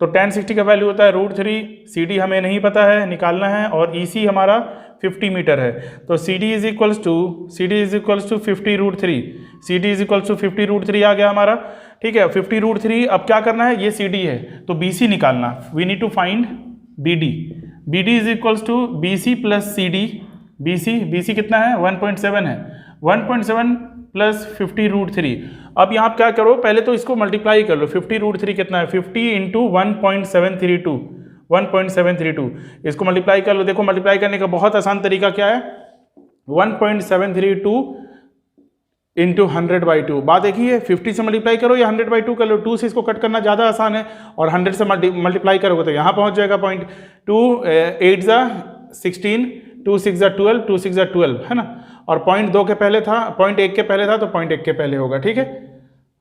S1: तो tan 60 का वैल्यू होता है √3, CD हमें नहीं पता है, निकालना है, और EC हमारा 50 मीटर है। तो CD is equals to 50 √3, CD is equals to 50 √3 आ गया हमारा। ठीक है, 50 √3। अब क्या करना है, ये CD है तो BC निकालना, we need to find BD is equals to BC plus CD। BC कितना है, 1.7 है, 1.7 प्लस 50 √3। अब यहाँ क्या करो, पहले तो इसको मल्टीप्लाई कर लो, 50 √3 कितना है, 50 इंटू 1.732, इसको मल्टीप्लाई कर लो। देखो मल्टीप्लाई करने का बहुत आसान तरीका क्या है, 1.732 इंटू 100/2। बात एक ही है, 50 से मल्टीप्लाई करो या 100/2 कर लो, 2 से इसको कट करना ज़्यादा आसान है, और 100 से मल्टीप्लाई करोगे तो यहाँ पहुँच जाएगा पॉइंट। 2 8 ज़ा 16, 2 6 ज़ा 12, 2 6 ज़ा 12 है ना, और पॉइंट 2 के पहले था, पॉइंट 1 के पहले था, तो पॉइंट 1 के पहले होगा। ठीक है,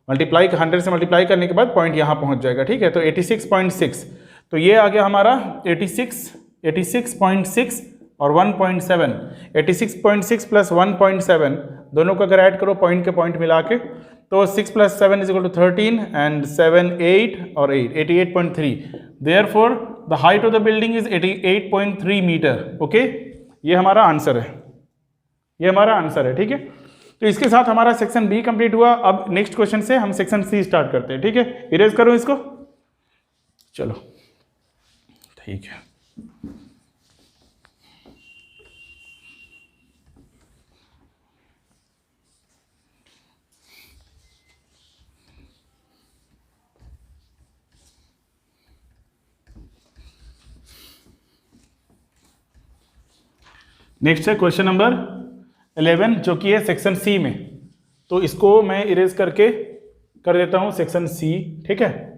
S1: मल्टीप्लाई 100 से मल्टीप्लाई करने के बाद पॉइंट यहाँ पहुँच जाएगा। ठीक है, तो 86.6, तो ये आ गया हमारा 86.6 और 1.7, 86.6 प्लस 1.7 दोनों को अगर ऐड करो पॉइंट के पॉइंट मिला के, तो 6 + 7 = 13 एंड 7 8 और 8 88.3। Therefore the height of the building is 88.3 metre. Okay, ये हमारा आंसर है, ये हमारा आंसर है। ठीक है, तो इसके साथ हमारा सेक्शन बी कंप्लीट हुआ। अब नेक्स्ट क्वेश्चन से हम सेक्शन सी स्टार्ट करते हैं। ठीक है, इरेज करो इसको, चलो ठीक है। नेक्स्ट है क्वेश्चन नंबर 11 जो कि है सेक्शन सी में, तो इसको मैं इरेज करके कर देता हूं सेक्शन सी। ठीक है,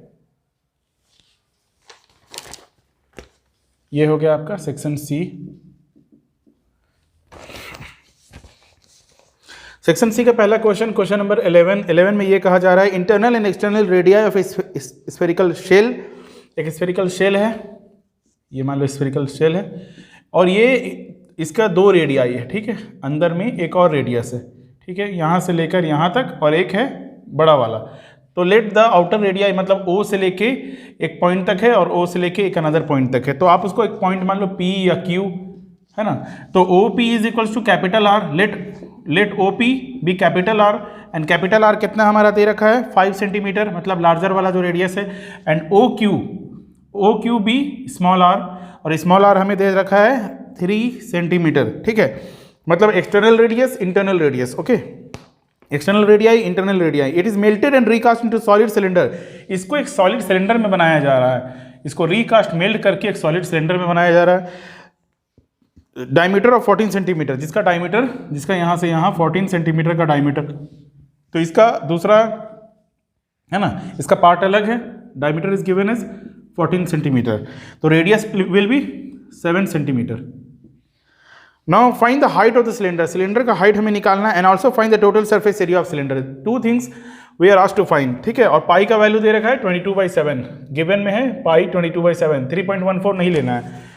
S1: ये हो गया आपका सेक्शन सी। सेक्शन सी का पहला क्वेश्चन, क्वेश्चन नंबर 11 में ये कहा जा रहा है internal and external radii of spherical shell. एक स्फेरिकल शेल है, ये मान लो स्फेरिकल शेल है, और ये इसका 2 रेडियाई है। ठीक है, अंदर में एक और रेडियस है। ठीक है, यहाँ से लेकर यहाँ तक, और एक है बड़ा वाला। तो लेट द आउटर रेडियाई, मतलब O से लेके एक पॉइंट तक है और O से लेके एक अनदर पॉइंट तक है। तो आप उसको एक पॉइंट मान लो P या Q है ना, तो OP is equals to capital R। Let OP be capital R, and capital R कितना हमारा दे रखा है 5 सेंटीमीटर, मतलब लार्जर वाला जो रेडियस है, and OQ be small r, और स्मॉल r हमें दे रखा है 3 सेंटीमीटर। ठीक है, मतलब external radius, internal radius. Okay, external radii, internal radii. It is melted and recast into solid cylinder. इसको एक सॉलिड सिलेंडर में बनाया जा रहा है, इसको रिकास्ट मेल्ट करके एक सॉलिड सिलेंडर में बनाया जा रहा है। डायमीटर ऑफ 14 सेंटीमीटर, जिसका यहाँ से यहाँ 14 सेंटीमीटर का डायमीटर। तो इसका दूसरा है ना, इसका पार्ट अलग है, diameter is given as 14 centimetre, तो radius will be 7 centimetre. Now find the height of the cylinder. Cylinder का हाइट हमें निकालना है, and also find the total surface area of cylinder. 2 things we are asked to find. ठीक है, और पाई का value दे रखा है 22/7, गिवन में है पाई 22/7, 3.14 नहीं लेना है।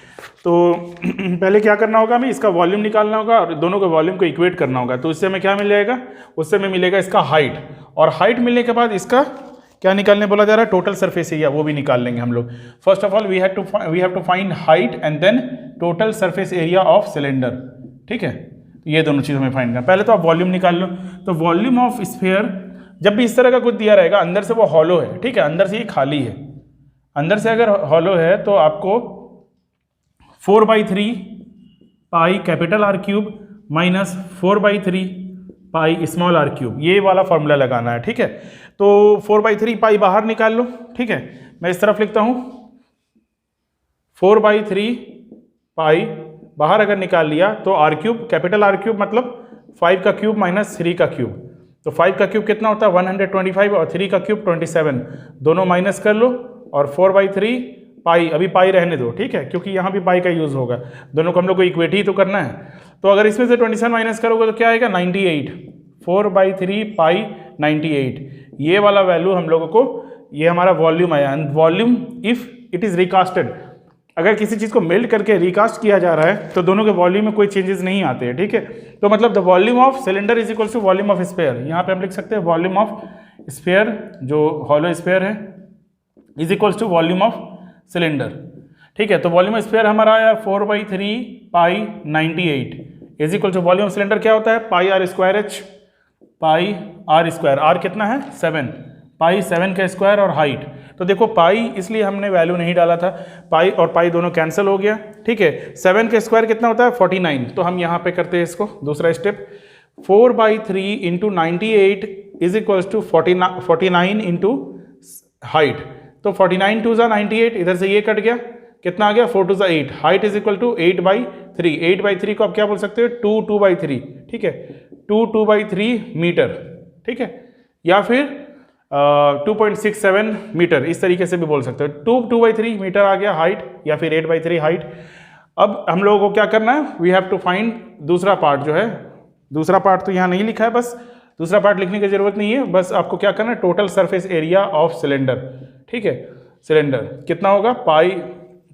S1: तो पहले क्या करना होगा, हमें इसका वॉल्यूम निकालना होगा और दोनों के वॉल्यूम को इक्वेट करना होगा। तो इससे हमें क्या मिल जाएगा, उससे हमें मिलेगा इसका हाइट, और हाइट मिलने के बाद इसका क्या निकालने बोला जा रहा है, टोटल सरफेस एरिया, वो भी निकाल लेंगे हम लोग। First of all we have to find height and then total surface area of cylinder. ठीक है, ये दोनों चीज़ हमें फाइंड करना। पहले तो आप वॉल्यूम निकाल लो। तो वॉल्यूम ऑफ स्फीयर, जब भी इस तरह का कुछ दिया रहेगा, अंदर से वो हॉलो है। ठीक है, अंदर से ये खाली है, अंदर से अगर हॉलो है तो आपको 4/3 pi capital R cube minus 4/3 pi small r cube, ये वाला फॉर्मूला लगाना है। ठीक है, तो 4/3 पाई बाहर निकाल लो। ठीक है, मैं इस तरफ लिखता हूँ 4/3 पाई बाहर अगर निकाल लिया तो R cube, capital R cube मतलब 5 का क्यूब माइनस 3 का क्यूब। तो 5 का क्यूब कितना होता है 125, और 3 का क्यूब 27, दोनों माइनस कर लो, और 4/3 पाई, अभी पाई रहने दो। ठीक है, क्योंकि यहाँ भी पाई का यूज़ होगा, दोनों को हम लोग को इक्वेट ही तो करना है। तो अगर इसमें से 27 माइनस करोगे तो क्या आएगा 98, 4/3 पाई 98, ये वाला वैल्यू हम लोगों को, ये हमारा वॉल्यूम आया। वॉल्यूम इफ इट इज़ रिकास्टेड, अगर किसी चीज़ को मेल्ट करके रिकास्ट किया जा रहा है तो दोनों के वॉल्यूम में कोई चेंजेस नहीं आते हैं। ठीक है, तो मतलब the volume of cylinder is equals to volume of sphere. यहाँ पे हम लिख सकते हैं वॉल्यूम ऑफ स्फीयर, जो हॉलो स्फीयर है, is equals to volume of cylinder. ठीक है, तो वॉल्यूम स्फीयर हमारा आया 4/3 pi 98 is equal to volume of cylinder क्या होता है pi r square h, pi r square, r कितना है 7, पाई 7 का स्क्वायर और हाइट। तो देखो पाई इसलिए हमने वैल्यू नहीं डाला था, पाई और पाई दोनों कैंसिल हो गया। ठीक है, 7 का स्क्वायर कितना होता है 49, तो हम यहाँ पे करते हैं इसको दूसरा step, 4/3 into 98 is equals to 49 into height. तो 49 2 98, इधर से ये कट गया, कितना आ गया 4 2 8, हाइट इज इक्वल टू 8/3। 8/3 को आप क्या बोल सकते हो 2/3। ठीक है, 2/3 मीटर। ठीक है, या फिर 2.67 मीटर, इस तरीके से भी बोल सकते हो। 2/3 मीटर आ गया हाइट, या फिर 8/3 हाइट। अब हम लोगों को क्या करना है, वी हैव टू फाइंड दूसरा पार्ट जो है, दूसरा पार्ट तो यहाँ नहीं लिखा है, बस दूसरा पार्ट लिखने की जरूरत नहीं है, बस आपको क्या करना है total surface area of cylinder. ठीक है, सिलेंडर कितना होगा pi,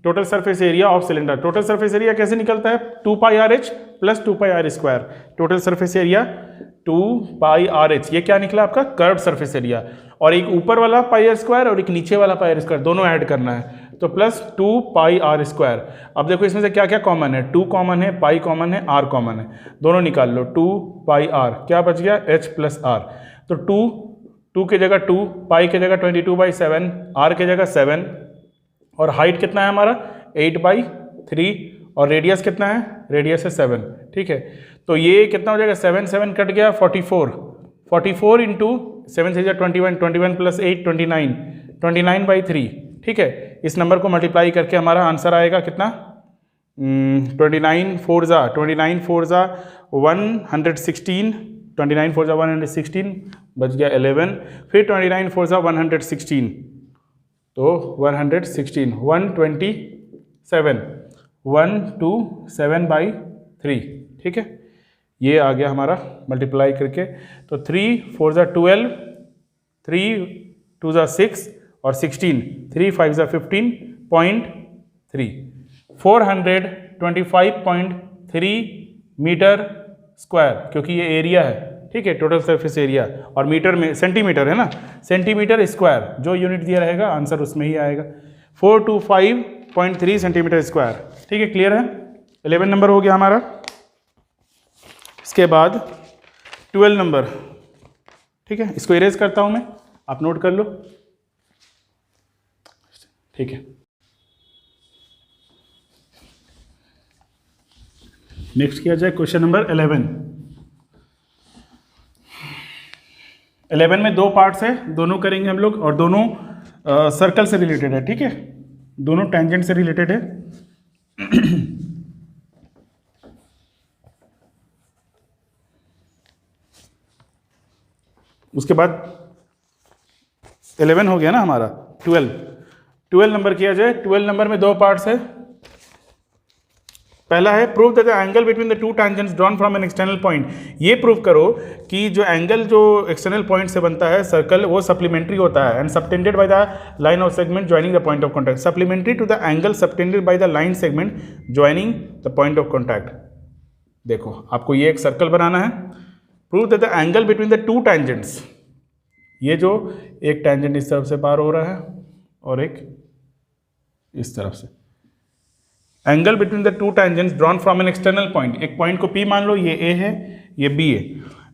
S1: total surface area of cylinder. Total surface area कैसे निकलता है 2πRh plus 2πr square. Total surface area 2πRh, ये क्या निकला आपका कर्व्ड सरफेस एरिया, और एक ऊपर वाला पाई स्क्वायर और एक नीचे वाला पाई स्क्वायर, दोनों ऐड करना है, तो प्लस 2πr स्क्वायर। अब देखो इसमें से क्या क्या कॉमन है, 2 कॉमन है, पाई कॉमन है, r कॉमन है, दोनों निकाल लो, 2πr, क्या बच गया h प्लस r। तो 2 की जगह 2, पाई की जगह 22/7, r की जगह 7, और हाइट कितना है हमारा 8/3, और रेडियस कितना है, रेडियस है 7। ठीक है, तो ये कितना हो जाएगा 7 कट गया 44 इंटू 7 से 21 प्लस 8 29/3। ठीक है, इस नंबर को मल्टीप्लाई करके हमारा आंसर आएगा कितना 29 4 जा 116, 29 4 जा 116 बच गया 11, फिर 29 4 जा 116, तो 116 127/3। ठीक है, ये आ गया हमारा मल्टीप्लाई करके, तो 3 4 जा 12, 3 2 जा 6 और 16, 3 5 जा 15.3, 425.3 मीटर स्क्वायर, क्योंकि ये एरिया है। ठीक है, टोटल सरफेस एरिया, और मीटर में सेंटीमीटर है ना, सेंटीमीटर स्क्वायर, जो यूनिट दिया रहेगा आंसर उसमें ही आएगा, 425.3 सेंटीमीटर स्क्वायर। ठीक है, क्लियर है, 11 नंबर हो गया हमारा। इसके बाद 12 नंबर। ठीक है, इसको इरेज करता हूं मैं, आप नोट कर लो। ठीक है, नेक्स्ट किया जाए क्वेश्चन नंबर 11। 11 में 2 पार्ट्स है, दोनों करेंगे हम लोग, और दोनों सर्कल से रिलेटेड है। ठीक है, दोनों टेंजेंट से रिलेटेड है। उसके बाद 11 हो गया ना हमारा, 12 नंबर किया जाए। 12 नंबर में 2 पार्ट्स है। पहला है prove that the angle between the two tangents drawn from an external point. ये प्रूव करो कि जो एंगल जो एक्सटर्नल पॉइंट से बनता है सर्कल, वो सप्लीमेंट्री होता है, and subtended by the line of segment joining the point of contact, supplementary to the angle subtended by the line segment joining the point of contact. देखो आपको ये एक सर्कल बनाना है। Prove that the angle between the two tangents, ये जो एक tangent इस तरफ से पार हो रहा है और एक इस तरफ से, angle between the two tangents drawn from an external point, एक पॉइंट को P मान लो, ये A है, ये B है,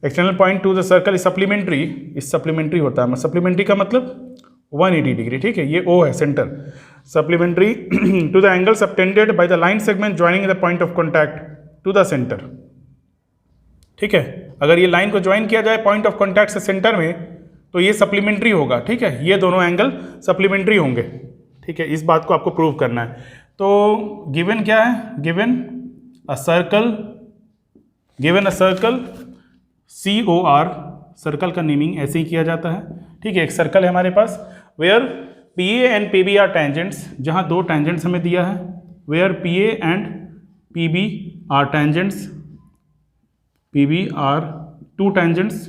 S1: external point two the circle is supplementary, इस सप्लीमेंट्री होता है, सप्लीमेंट्री का मतलब 180 डिग्री। ठीक है, ये O है centre, supplementary to the angle subtended by the line segment joining the point of contact to the centre. ठीक है, अगर ये लाइन को ज्वाइन किया जाए पॉइंट ऑफ कॉन्टैक्ट से सेंटर में, तो ये सप्लीमेंट्री होगा। ठीक है, ये दोनों एंगल सप्लीमेंट्री होंगे। ठीक है, इस बात को आपको प्रूव करना है। तो गिवन क्या है, given a circle COR, circle का नेमिंग ऐसे ही किया जाता है। ठीक है, एक सर्कल है हमारे पास, where PA and PB are tangents, जहां 2 टेंजेंट्स हमें दिया है, where PA and PB are tangents, PB are 2 tangents.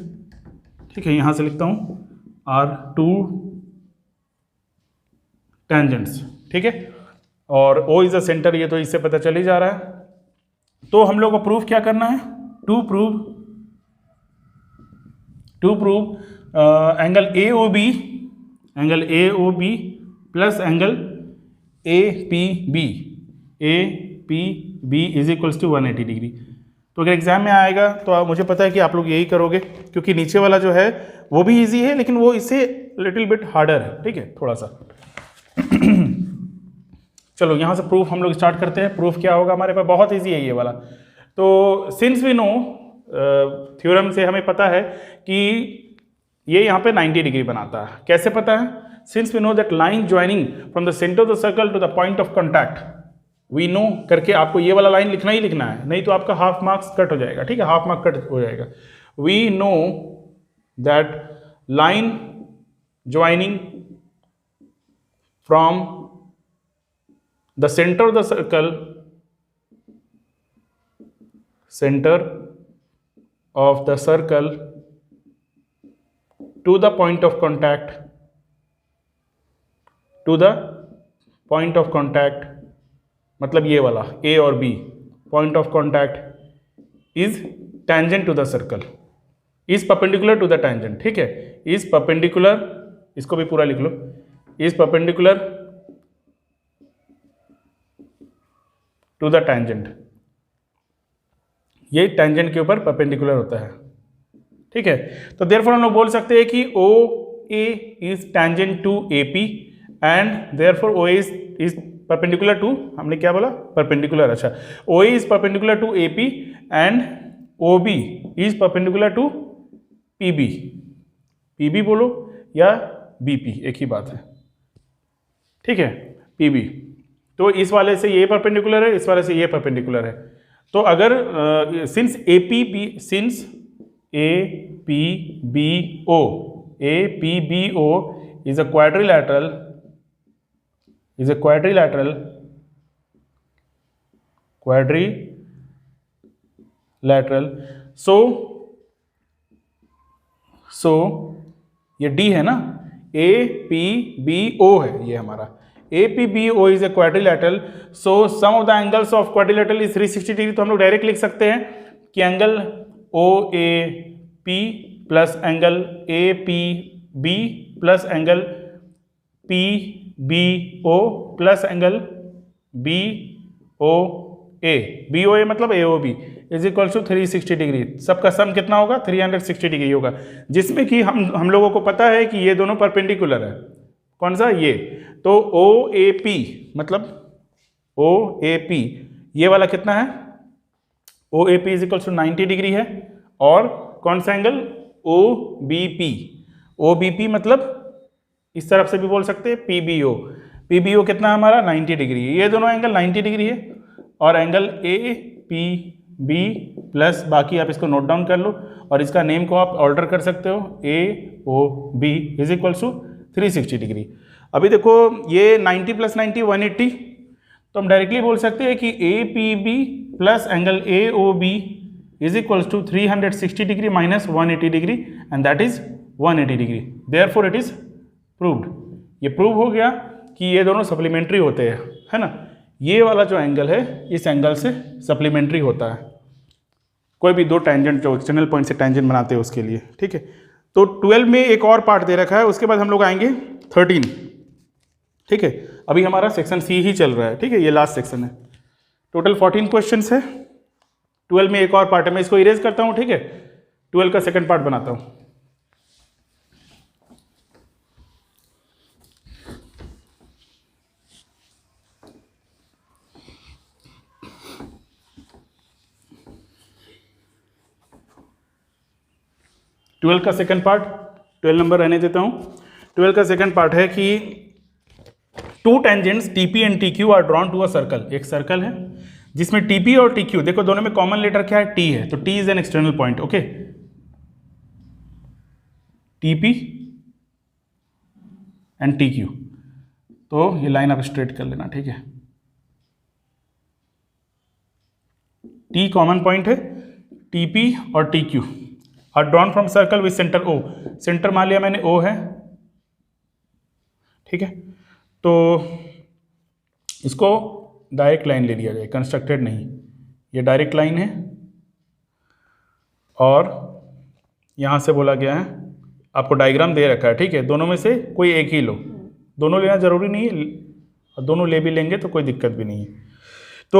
S1: ठीक है, यहां से लिखता हूं आर 2 टेंजेंट्स। ठीक है, और O इज द सेंटर, ये तो इससे पता चल ही जा रहा है। तो हम लोग को प्रूफ क्या करना है, to prove angle AOB plus angle A P B is equals to 180 degree. तो अगर एग्जाम में आएगा तो मुझे पता है कि आप लोग यही करोगे, क्योंकि नीचे वाला जो है वो भी इजी है लेकिन वो इससे लिटिल बिट हार्डर है, ठीक है, थोड़ा सा। चलो यहाँ से प्रूफ हम लोग स्टार्ट करते हैं। प्रूफ क्या होगा हमारे पास, बहुत इजी है ये वाला। तो सिंस वी नो, थ्योरम से हमें पता है कि ये यहाँ पे 90 डिग्री बनाता है। कैसे पता है? Since we know that line joining from the centre of the circle to the point of contact, we know करके आपको ये वाला लाइन लिखना ही लिखना है, नहीं तो आपका हाफ मार्क्स कट हो जाएगा, ठीक है, हाफ मार्क कट हो जाएगा। We know that line joining from the centre of the circle, center of the circle to the point of contact, मतलब ये वाला A और B, point of contact is tangent to the circle, is perpendicular to the tangent, ठीक है, is perpendicular, इसको भी पूरा लिख लो, is perpendicular to the tangent, ये टेंजेंट के ऊपर परपेंडिकुलर होता है, ठीक है। तो देयरफॉर हम लोग बोल सकते हैं कि O A is tangent to A P and therefore O is perpendicular to, हमने क्या बोला, परपेंडिकुलर, अच्छा, O A is perpendicular to A P and O B is perpendicular to P B. P B बोलो या B P, एक ही बात है, ठीक है, पी बी। तो इस वाले से ये परपेंडिकुलर है, इस वाले से ये परपेंडिकुलर है। तो अगर since A P B O is a quadrilateral so ये डी है ना, ए पी बी ओ है ये हमारा, APBO is a quadrilateral, so sum of the angles of quadrilateral is 360 degree. तो हम लोग डायरेक्ट लिख सकते हैं कि angle OAP plus angle APB plus angle PBO plus angle BOA मतलब AOB is equal to 360 degree. सबका सम कितना होगा? 360 डिग्री होगा, जिसमें कि हम लोगों को पता है कि ये दोनों परपेंडिकुलर है। कौन सा? ये। तो OAP मतलब OAP ये वाला कितना है? OAP is equal to 90 degree है। और कौन सा एंगल? OBP मतलब इस तरफ से भी बोल सकते हैं PBO कितना है हमारा? 90 डिग्री। ये दोनों एंगल 90 डिग्री है। और एंगल APB प्लस बाकी आप इसको नोट डाउन कर लो और इसका नेम को आप ऑर्डर कर सकते हो, AOB is equal to 360 degree. अभी देखो ये 90 प्लस 90 180, तो हम डायरेक्टली बोल सकते हैं कि APB plus angle AOB is equal to 360 degree minus 180 degree and that is 180 degree. Therefore it is proved. ये प्रूव हो गया कि ये दोनों सप्लीमेंट्री होते हैं, है ना। ये वाला जो एंगल है इस एंगल से सप्लीमेंट्री होता है। कोई भी दो टेंजेंट जो एक्सटर्नल पॉइंट से टेंजेंट बनाते हैं उसके लिए, ठीक है। तो 12 में एक और पार्ट दे रखा है, उसके बाद हम लोग आएंगे 13, ठीक है। अभी हमारा सेक्शन सी ही चल रहा है, ठीक है, ये लास्ट सेक्शन है। टोटल 14 क्वेश्चंस है। 12 में एक और पार्ट है, मैं इसको इरेज करता हूँ, ठीक है। 12 का सेकंड पार्ट बनाता हूँ। ट्वेल्व का सेकंड पार्ट, 12 नंबर रहने देता हूं। 12 का सेकंड पार्ट है कि two tangents TP and TQ are drawn to a circle. एक सर्कल है जिसमें TP और TQ, देखो दोनों में कॉमन लेटर क्या है? T है, तो T is an external point, okay. TP and TQ, तो ये लाइन आप स्ट्रेट कर लेना, ठीक है। T कॉमन पॉइंट है, TP और TQ are drawn from circle with centre O। Centre मान लिया मैंने O है, ठीक है। तो इसको डायरेक्ट लाइन ले लिया जाए, कंस्ट्रक्टेड नहीं, ये डायरेक्ट लाइन है। और यहाँ से बोला गया है, आपको डायग्राम दे रखा है, ठीक है, दोनों में से कोई एक ही लो, दोनों लेना जरूरी नहीं है, दोनों ले भी लेंगे तो कोई दिक्कत भी नहीं है। तो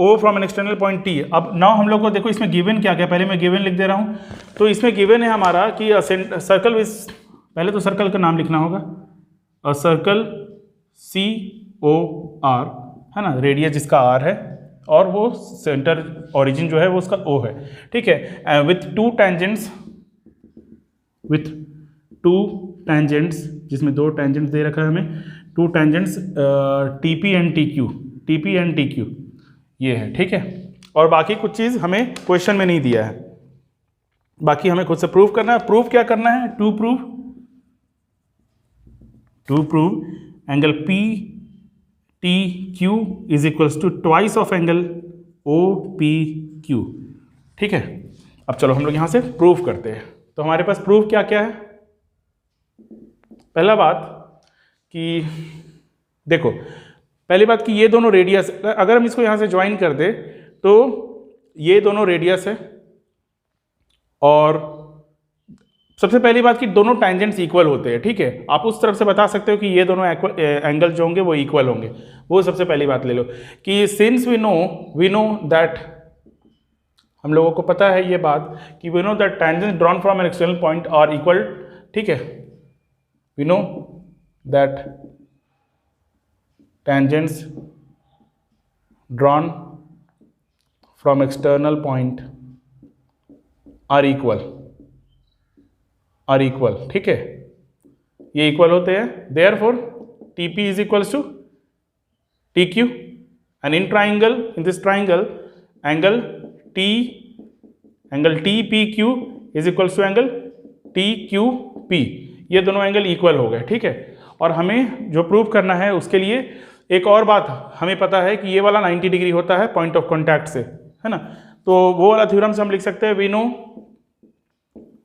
S1: O from an external point T। अब नाउ हम लोग को देखो इसमें गिवन क्या क्या, पहले मैं गिवन लिख दे रहा हूँ। तो इसमें गिवन है हमारा कि सर्कल विद, पहले तो सर्कल का नाम लिखना होगा, अ सर्कल COR, है ना, रेडियस जिसका R है और वो सेंटर ओरिजिन जो है वो उसका O है, ठीक है। विथ टू टेंजेंट्स, जिसमें दो टेंजेंट्स दे रखा है हमें, to tangents TP and TQ ये है, ठीक है। और बाकी कुछ चीज़ हमें क्वेश्चन में नहीं दिया है, बाकी हमें खुद से प्रूव करना है। प्रूव क्या करना है? To prove angle PTQ is equals to twice of angle OPQ, ठीक है। अब चलो हम लोग यहां से प्रूव करते हैं। तो हमारे पास प्रूफ क्या क्या है? पहला बात कि देखो, पहली बात कि ये दोनों रेडियस, अगर हम इसको यहां से ज्वाइन कर दे तो ये दोनों रेडियस है, और सबसे पहली बात कि दोनों टैंजेंट्स इक्वल होते हैं, ठीक है। आप उस तरफ से बता सकते हो कि ये दोनों एंगल जो होंगे वो इक्वल होंगे, वो सबसे पहली बात ले लो कि सिंस वी नो दैट, हम लोगों को पता है ये बात कि we know that tangents drawn from an external point are equal, ठीक है। We know that tangents drawn from external point are equal, ठीक है, ये इक्वल होते हैं। therefore TP is equals to TQ, and in this triangle angle TPQ is equals to angle TQP, ये दोनों angle equal हो गए, ठीक है। और हमें जो प्रूव करना है उसके लिए एक और बात हमें पता है कि ये वाला 90 डिग्री होता है पॉइंट ऑफ कॉन्टैक्ट से, है ना। तो वो वाला थ्योरम से हम लिख सकते हैं, वी नो,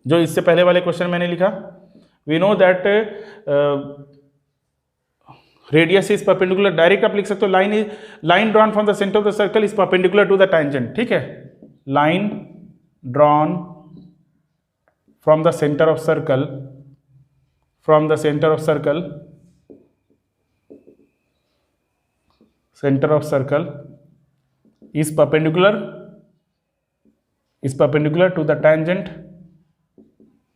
S1: जो इससे पहले वाले क्वेश्चन मैंने लिखा, we know that radius is perpendicular, direct आप लिख सकते हो, line drawn from the centre of the circle is perpendicular to the tangent, ठीक है। Line drawn from the centre of circle, center of circle is perpendicular to the tangent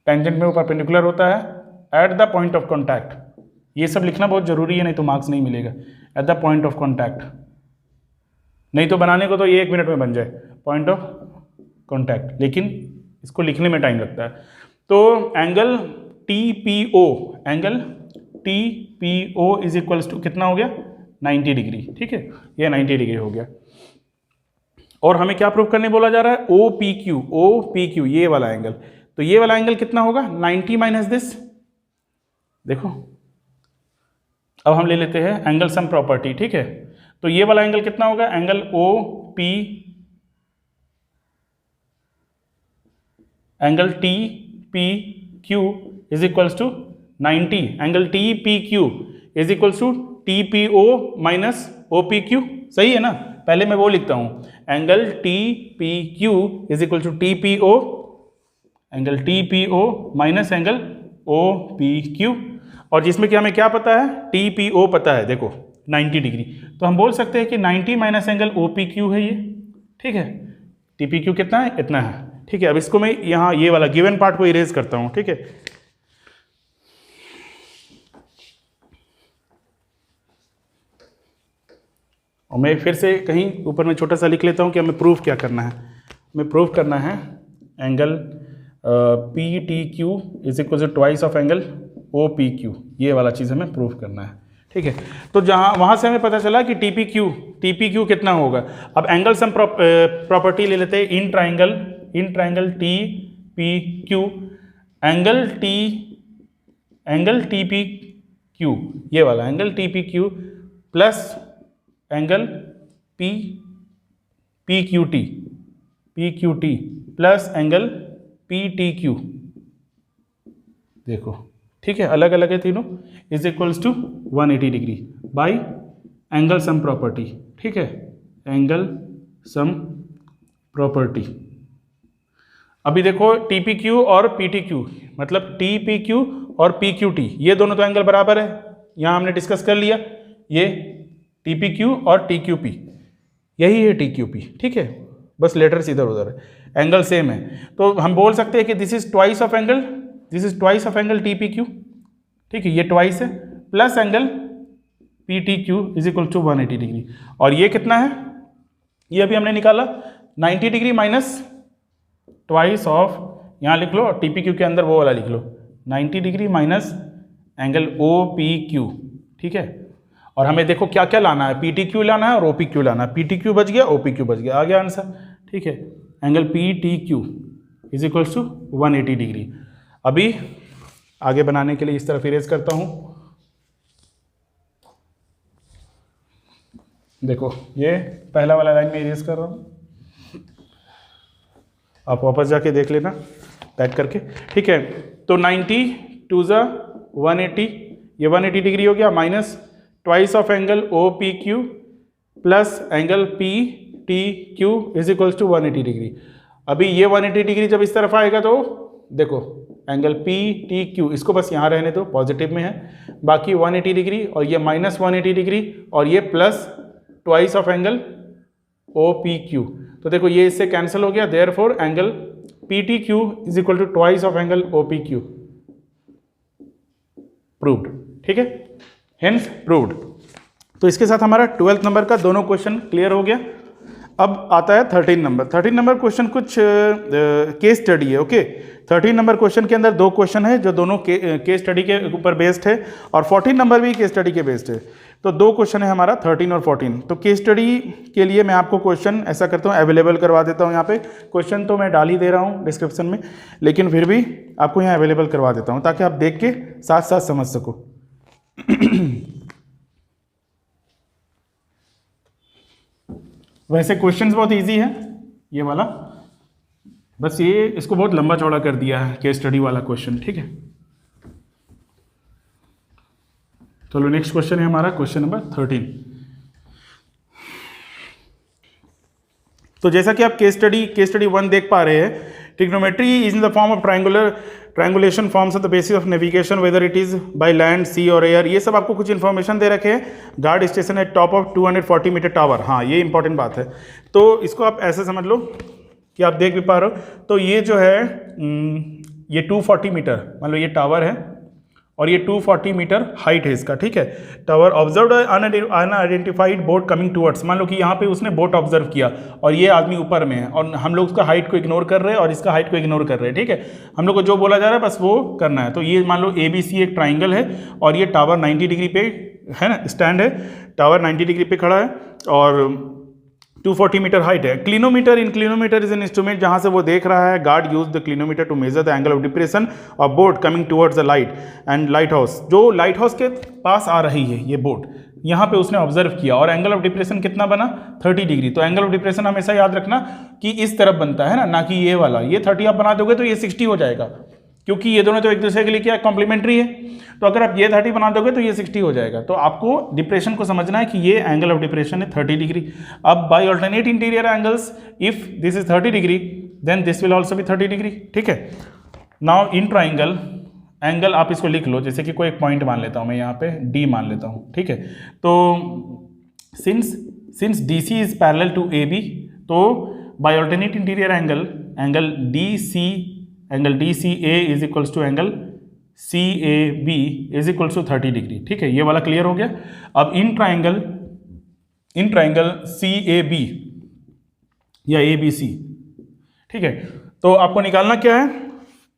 S1: में वो perpendicular होता है at the point of contact। ये सब लिखना बहुत जरूरी है, नहीं तो मार्क्स नहीं मिलेगा। at the point of contact, नहीं तो बनाने को तो ये 1 मिनट में बन जाए point of contact, लेकिन इसको लिखने में टाइम लगता है। तो angle TPO is equals to कितना हो गया? 90 डिग्री, ठीक है, ये 90 डिग्री हो गया। और हमें क्या प्रूव करने बोला जा रहा है? OPQ, ये वाला एंगल। तो ये वाला एंगल कितना होगा? 90 माइनस दिस। देखो, अब हम ले लेते हैं एंगल सम प्रॉपर्टी, ठीक है। तो ये वाला एंगल कितना होगा? Angle TPQ is equals to 90, angle TPQ is equals to TPO minus OPQ, सही है ना। पहले मैं वो लिखता हूं, angle TPQ is equal to TPO minus angle OPQ, और जिसमें कि हमें क्या पता है? TPO पता है, देखो 90 डिग्री। तो हम बोल सकते हैं कि 90 माइनस एंगल OPQ है ये, ठीक है। TPQ कितना है? इतना है, ठीक है। अब इसको मैं यहाँ ये वाला गिवन पार्ट को इरेज करता हूँ, ठीक है। और मैं फिर से कहीं ऊपर में छोटा सा लिख लेता हूँ कि हमें प्रूफ क्या करना है। हमें प्रूफ करना है angle PTQ is equal to twice of angle OPQ, ये वाला चीज़ हमें प्रूफ करना है, ठीक है। तो वहाँ से हमें पता चला कि TPQ कितना होगा। अब एंगल सम प्रॉपर्टी ले लेते हैं in triangle TPQ, angle TPQ, ये वाला angle TPQ plus angle PQT plus angle PTQ, देखो, ठीक है, अलग अलग है तीनों, is equals to 180 degree by angle sum property, ठीक है, एंगल सम प्रॉपर्टी। अभी देखो TPQ और PTQ, मतलब TPQ और PQT, ये दोनों तो एंगल बराबर है, यहाँ हमने डिस्कस कर लिया, ये TPQ और TQP, यही है TQP, ठीक है, बस लेटर्स इधर उधर है, एंगल सेम है। तो हम बोल सकते हैं कि this is twice of angle, this is twice of angle TPQ, ठीक है, ये ट्वाइस है, plus angle PTQ is equal to 180 degree. और ये कितना है, ये अभी हमने निकाला 90 डिग्री माइनस ट्वाइस ऑफ, यहाँ लिख लो, और TPQ के अंदर वो वाला लिख लो, 90 डिग्री माइनस एंगल OPQ, ठीक है। और हमें देखो क्या क्या लाना है, PTQ लाना है और OPQ लाना है, PTQ बच गया, OPQ बच गया, आ गया आंसर, ठीक है। Angle PTQ is equal to 180 degree. अभी आगे बनाने के लिए इस तरफ इरेज करता हूँ, देखो ये पहला वाला लाइन में इरेज कर रहा हूँ, आप वापस जाके देख लेना पैक करके, ठीक है। तो 90 टू ज़ा 180, ये 180 डिग्री हो गया, minus twice of angle OPQ plus angle PTQ is equals to 180 degree. अभी ये 180 डिग्री जब इस तरफ आएगा तो देखो एंगल PTQ, इसको बस यहाँ रहने दो, पॉजिटिव में है, बाकी 180 डिग्री, और ये माइनस 180 डिग्री, और ये plus twice of angle OPQ। तो देखो ये इससे कैंसिल हो गया, therefore angle PTQ is equal to twice of angle OPQ, proved, ठीक है, हेंस प्रूव्ड। तो इसके साथ हमारा 12th नंबर का दोनों क्वेश्चन क्लियर हो गया। अब आता है 13 नंबर। 13 नंबर क्वेश्चन कुछ केस स्टडी है, ओके। 13 नंबर क्वेश्चन के अंदर दो क्वेश्चन है जो दोनों केस स्टडी के ऊपर बेस्ड है, और 14 नंबर भी केस स्टडी के बेस्ड है। तो दो क्वेश्चन है हमारा 13 और 14। तो केस स्टडी के लिए मैं आपको क्वेश्चन ऐसा करता हूँ, अवेलेबल करवा देता हूँ यहाँ पे। क्वेश्चन तो मैं डाल ही दे रहा हूँ डिस्क्रिप्शन में, लेकिन फिर भी आपको यहाँ अवेलेबल करवा देता हूँ ताकि आप देख के साथ साथ समझ सको। वैसे क्वेश्चंस बहुत इजी है ये वाला, बस ये इसको बहुत लंबा चौड़ा कर दिया है केस स्टडी वाला क्वेश्चन, ठीक है। चलो नेक्स्ट क्वेश्चन है हमारा क्वेश्चन नंबर 13। तो जैसा कि आप केस स्टडी 1 देख पा रहे हैं, trigonometry is in the form of triangulation forms of the basis of navigation whether it is by land, sea और एयर। ये सब आपको कुछ इन्फॉर्मेशन दे रखे हैं। गार्ड स्टेशन है टॉप ऑफ 240 मीटर टावर, हाँ ये इंपॉर्टेंट बात है। तो इसको आप ऐसे समझ लो कि आप देख भी पा रहे हो। तो ये जो है ये 240 मीटर, मान लो ये टावर है और ये 240 मीटर हाइट है इसका, ठीक है। Tower observe unidentified boat coming towards, मान लो कि यहाँ पे उसने बोट ऑब्जर्व किया और ये आदमी ऊपर में है और हम लोग उसका हाइट को इग्नोर कर रहे हैं और इसका हाइट को इग्नोर कर रहे हैं, ठीक है। हम लोग को जो बोला जा रहा है बस वो करना है। तो ये मान लो ABC एक ट्राइंगल है और ये टावर 90 डिग्री पे है ना, स्टैंड है, टावर 90 डिग्री पे खड़ा है और 240 मीटर हाइट है। Clinometer, in clinometer is an instrument जहां से वो देख रहा है। Guard use the clinometer to measure the angle of depression of boat coming towards the light and light house. जो लाइट हाउस के पास आ रही है ये बोट, यहाँ पे उसने ऑब्जर्व किया और एंगल ऑफ डिप्रेशन कितना बना 30 डिग्री। तो एंगल ऑफ डिप्रेशन हमेशा याद रखना कि इस तरफ बनता है ना कि ये वाला। ये 30 आप बना दोगे तो ये 60 हो जाएगा, क्योंकि ये दोनों तो एक दूसरे के लिए क्या कॉम्प्लीमेंट्री है। तो अगर आप ये 30 बना दोगे तो ये 60 हो जाएगा। तो आपको डिप्रेशन को समझना है कि ये एंगल ऑफ डिप्रेशन है 30 डिग्री। अब by alternate interior angles, if this is 30 degree then this will also be 30 degree, ठीक है। नाउ इन ट्राइंगल एंगल आप इसको लिख लो, जैसे कि कोई एक पॉइंट मान लेता हूँ मैं यहाँ पे D मान लेता हूँ, ठीक है। तो since DC is parallel to AB, तो by alternate interior angle DCA is equals to angle CAB is equals to 30 degree, ठीक है। ये वाला क्लियर हो गया। अब इन ट्राइंगल CAB या ABC, ठीक है। तो आपको निकालना क्या है,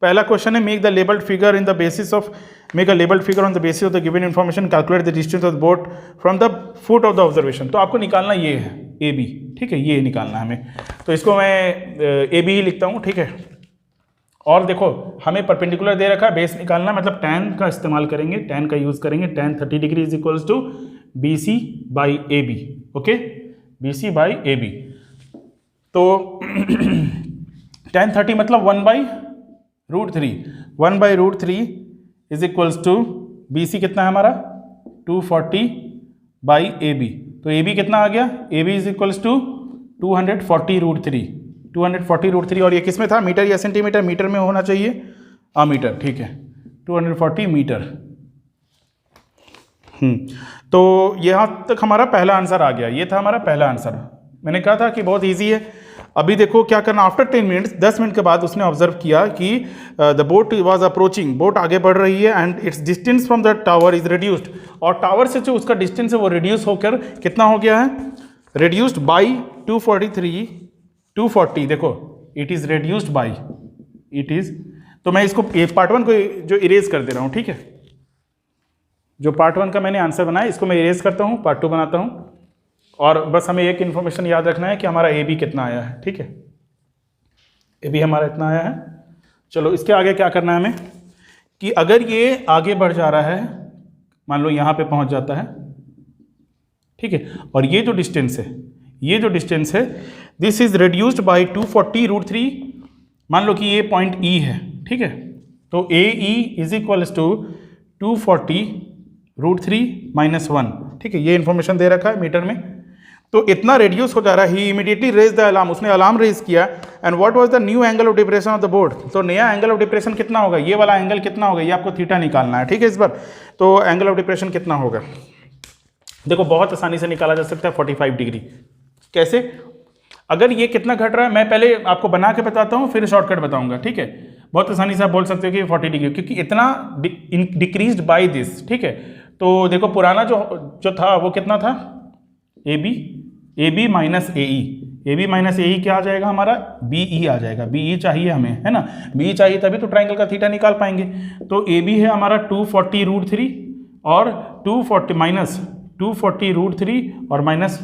S1: पहला क्वेश्चन है make the labelled figure on the basis of the given information, calculate the distance of the boat from the foot of the observation. तो आपको निकालना ये है AB, ठीक है, ये निकालना है हमें। तो इसको मैं AB ही लिखता हूँ, ठीक है। और देखो हमें परपेंडिकुलर दे रखा है, बेस निकालना मतलब tan का इस्तेमाल करेंगे, tan का यूज करेंगे। tan 30 degree is equals to BC by AB, okay, BC by AB। तो tan 30 मतलब 1/√3, 1/√3 इज इक्वल्स टू BC कितना है हमारा 240 बाई AB। तो AB कितना आ गया, AB इज इक्वल्स टू 240√3, 240√3। और ये किस में था, मीटर या सेंटीमीटर? मीटर में होना चाहिए, मीटर, ठीक है, 240 मीटर। तो यहाँ तक हमारा पहला आंसर आ गया, ये था हमारा पहला आंसर। मैंने कहा था कि बहुत इजी है। अभी देखो क्या करना, आफ्टर 10 मिनट्स, 10 मिनट के बाद उसने ऑब्जर्व किया कि the boat was approaching, boat आगे बढ़ रही है and it's distance from the tower is reduced, और टावर से जो उसका डिस्टेंस है वो रिड्यूस होकर कितना हो गया है, रिड्यूस्ड बाई 240, देखो it is reduced by, it is, तो मैं इसको पार्ट 1 को जो इरेज कर दे रहा हूँ, ठीक है, जो पार्ट 1 का मैंने आंसर बनाया इसको मैं इरेज करता हूँ, पार्ट 2 बनाता हूँ, और बस हमें एक इन्फॉर्मेशन याद रखना है कि हमारा ए बी कितना आया है, ठीक है, ए बी हमारा इतना आया है। चलो इसके आगे क्या करना है हमें, कि अगर ये आगे बढ़ जा रहा है, मान लो यहाँ पे पहुँच जाता है, ठीक है, और ये जो डिस्टेंस है, ये जो डिस्टेंस है दिस इज रिड्यूस्ड बाई 240√3, मान लो कि ये पॉइंट ई है, ठीक है, तो ए ई इज इक्वल्स टू 240√3 - 1, ठीक है, ये इन्फॉर्मेशन दे रखा है मीटर में। तो इतना रेडियस हो जा रहा है, ही इमीडिएटली रेज द अलार्म, उसने अलार्म रेज किया, and what was the new angle of depression of the board, तो नया एंगल ऑफ डिप्रेशन कितना होगा, ये वाला एंगल कितना होगा, ये आपको थीटा निकालना है, ठीक है, इस बार तो एंगल ऑफ डिप्रेशन कितना होगा, देखो बहुत आसानी से निकाला जा सकता है 45 डिग्री। कैसे, अगर ये कितना घट रहा है, मैं पहले आपको बना के बताता हूँ फिर शॉर्टकट बताऊंगा, ठीक है, बहुत आसानी से आप बोल सकते हो कि 40 डिग्री, क्योंकि इतना डिक्रीज्ड बाय दिस, ठीक है। तो देखो पुराना जो था वो कितना था, A B minus A B minus A क्या आ जाएगा हमारा, बी ई आ जाएगा, बी ई चाहिए हमें, है ना, बी ई चाहिए तभी तो ट्राइंगल का थीटा निकाल पाएंगे। तो ए बी है हमारा 240√3 और 240√3 और माइनस,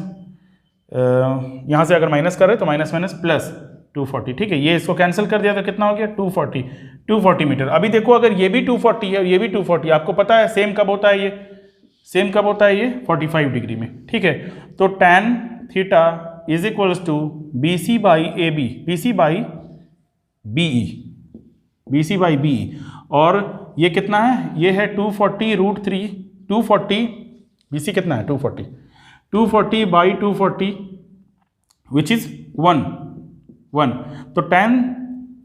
S1: यहाँ से अगर माइनस कर रहे तो माइनस माइनस प्लस 240, ठीक है, ये इसको कैंसिल कर दिया तो कितना हो गया 240 मीटर। अभी देखो अगर ये भी 240 है और ये भी 240, आपको पता है सेम कब होता है ये, सेम कब होता है ये 45 डिग्री में, ठीक है। तो tan theta is equals to B C by A B, B C by B E, और ये कितना है, ये है 240√3, 240, बी सी कितना है 240 बाई 240 विच इज 1, तो tan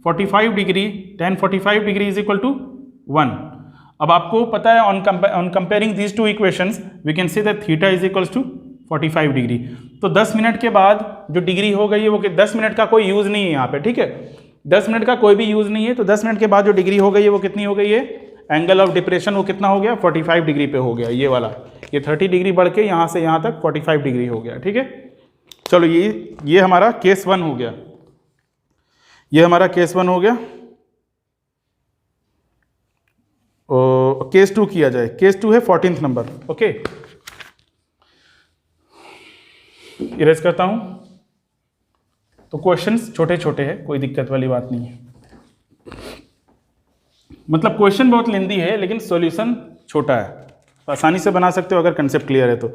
S1: 45 degree is equal to 1। अब आपको पता है on comparing these two equations we can say that theta is equals to 45 degree. तो 10 मिनट के बाद जो डिग्री हो गई है वो 10 मिनट का कोई यूज़ नहीं है यहाँ पे, ठीक है, 10 मिनट का कोई भी यूज़ नहीं है। तो 10 मिनट के बाद जो डिग्री हो गई है वो कितनी हो गई है, एंगल ऑफ डिप्रेशन वो कितना हो गया 45 डिग्री पे हो गया, ये वाला, ये 30 डिग्री बढ़ के यहाँ से यहाँ तक 45 डिग्री हो गया, ठीक है। चलो ये हमारा केस 1 हो गया, ये हमारा केस 1 हो गया। केस 2 किया जाए, केस 2 है 14th नंबर, ओके, इरेज करता हूं। तो क्वेश्चंस छोटे छोटे हैं, कोई दिक्कत वाली बात नहीं है, मतलब क्वेश्चन बहुत लेंदी है लेकिन सॉल्यूशन छोटा है, तो आसानी से बना सकते हो अगर कंसेप्ट क्लियर है तो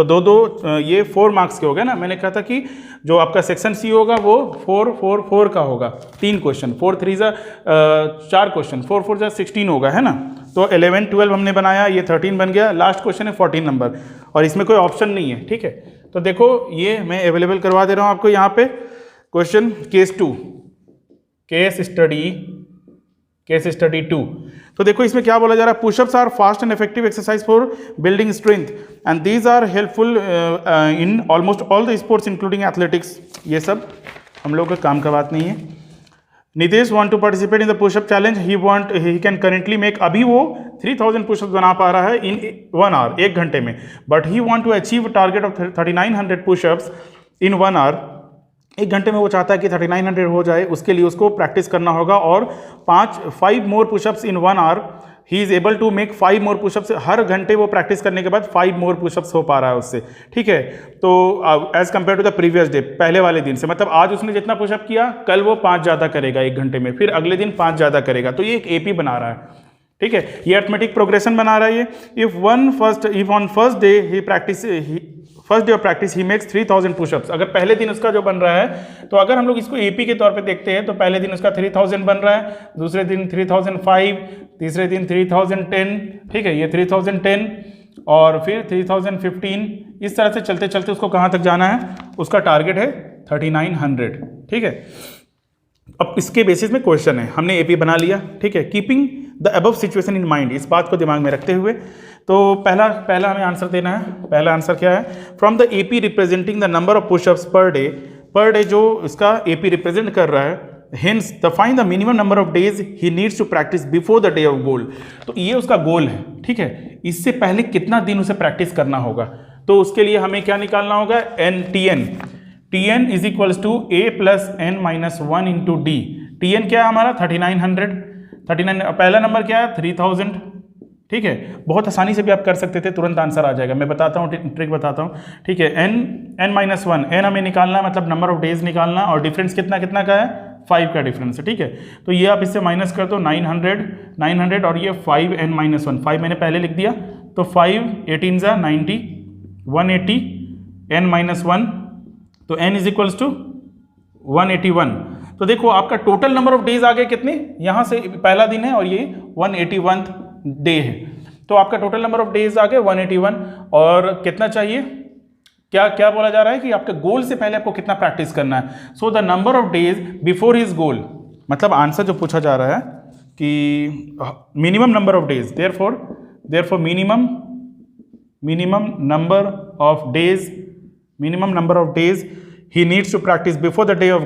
S1: दो ये 4 मार्क्स के हो गए ना। मैंने कहा था कि जो आपका सेक्शन सी होगा वो 4 का होगा, 3 क्वेश्चन, 4 3 जा 4 क्वेश्चन, 4 4 जा 16 होगा, है ना। तो 11 12 हमने बनाया, ये 13 बन गया, लास्ट क्वेश्चन है 14 नंबर, और इसमें कोई ऑप्शन नहीं है, ठीक है। तो देखो ये मैं अवेलेबल करवा दे रहा हूँ आपको यहाँ पे क्वेश्चन केस 2, केस स्टडी 2। तो देखो इसमें क्या बोला जा रहा है, pushups are fast and effective exercise for building strength and these are helpful in almost all the sports including athletics. ये सब हम लोग का काम का बात नहीं है। Nitesh want to participate in the pushup challenge, he can currently make, अभी वो 3000 पुशअप्स बना पा रहा है इन 1 आवर, 1 घंटे में, but he want to achieve target of 3900 pushups in 1 hour. 1 घंटे में वो चाहता है कि 3900 हो जाए, उसके लिए उसको प्रैक्टिस करना होगा और 5 more pushups in 1 hour. He is able to make 5 more pushups, हर घंटे वो प्रैक्टिस करने के बाद 5 मोर पुशअप्स हो पा रहा है उससे, ठीक है। तो as compare to the previous day, पहले वाले दिन से, मतलब आज उसने जितना पुशअप किया कल वो 5 ज़्यादा करेगा 1 घंटे में, फिर अगले दिन 5 ज़्यादा करेगा। तो ये एक एपी बना रहा है, ठीक है, ये अर्थमेटिक प्रोग्रेशन बना रहा है ये। If on first day he practice, first day of practice he makes 3000 pushups, अगर पहले दिन उसका जो बन रहा है, तो अगर हम लोग इसको एपी के तौर पे देखते हैं तो पहले दिन उसका 3000 बन रहा है, दूसरे दिन 3005, तीसरे दिन 3010, ठीक है, ये 3010 और फिर 3015, इस तरह से चलते चलते उसको कहाँ तक जाना है, उसका टारगेट है 3900, ठीक है। अब इसके बेसिस में क्वेश्चन है, हमने एपी बना लिया, ठीक है। Keeping the above situation in mind, इस बात को दिमाग में रखते हुए तो पहला हमें आंसर देना है। पहला आंसर क्या है? From the AP representing the number of pushups per day जो इसका एपी रिप्रेजेंट कर रहा है, hence the find the minimum number of days he needs to practice before the day of goal. तो ये उसका गोल है, ठीक है। इससे पहले कितना दिन उसे प्रैक्टिस करना होगा, तो उसके लिए हमें क्या निकालना होगा? T N is equals to A plus N minus 1 into D. T N क्या है हमारा? 3900। पहला नंबर क्या है? 3000, ठीक है। बहुत आसानी से भी आप कर सकते थे, तुरंत आंसर आ जाएगा। मैं बताता हूँ, ट्रिक बताता हूँ, ठीक है। एन माइनस 1, एन हमें निकालना है, मतलब नंबर ऑफ डेज निकालना, और डिफरेंस कितना कितना का है? 5 का डिफरेंस है, ठीक है। तो ये आप इससे माइनस कर दो, 900 और ये 5n माइनस 1, 5 मैंने पहले लिख दिया, तो 5 18 ज़ा 90, 180 n माइनस 1, तो n इज इक्वल्स टू 181। तो देखो आपका टोटल नंबर ऑफ डेज आ गए कितने? यहाँ से पहला दिन है और ये 181 डे है, तो आपका टोटल नंबर ऑफ डेज आ गए 181। और कितना चाहिए? क्या क्या बोला जा रहा है कि आपके गोल से पहले आपको कितना प्रैक्टिस करना है। So the number of days before his goal, मतलब आंसर जो पूछा जा रहा है कि minimum number of days, therefore minimum number of days he needs to practice before the day of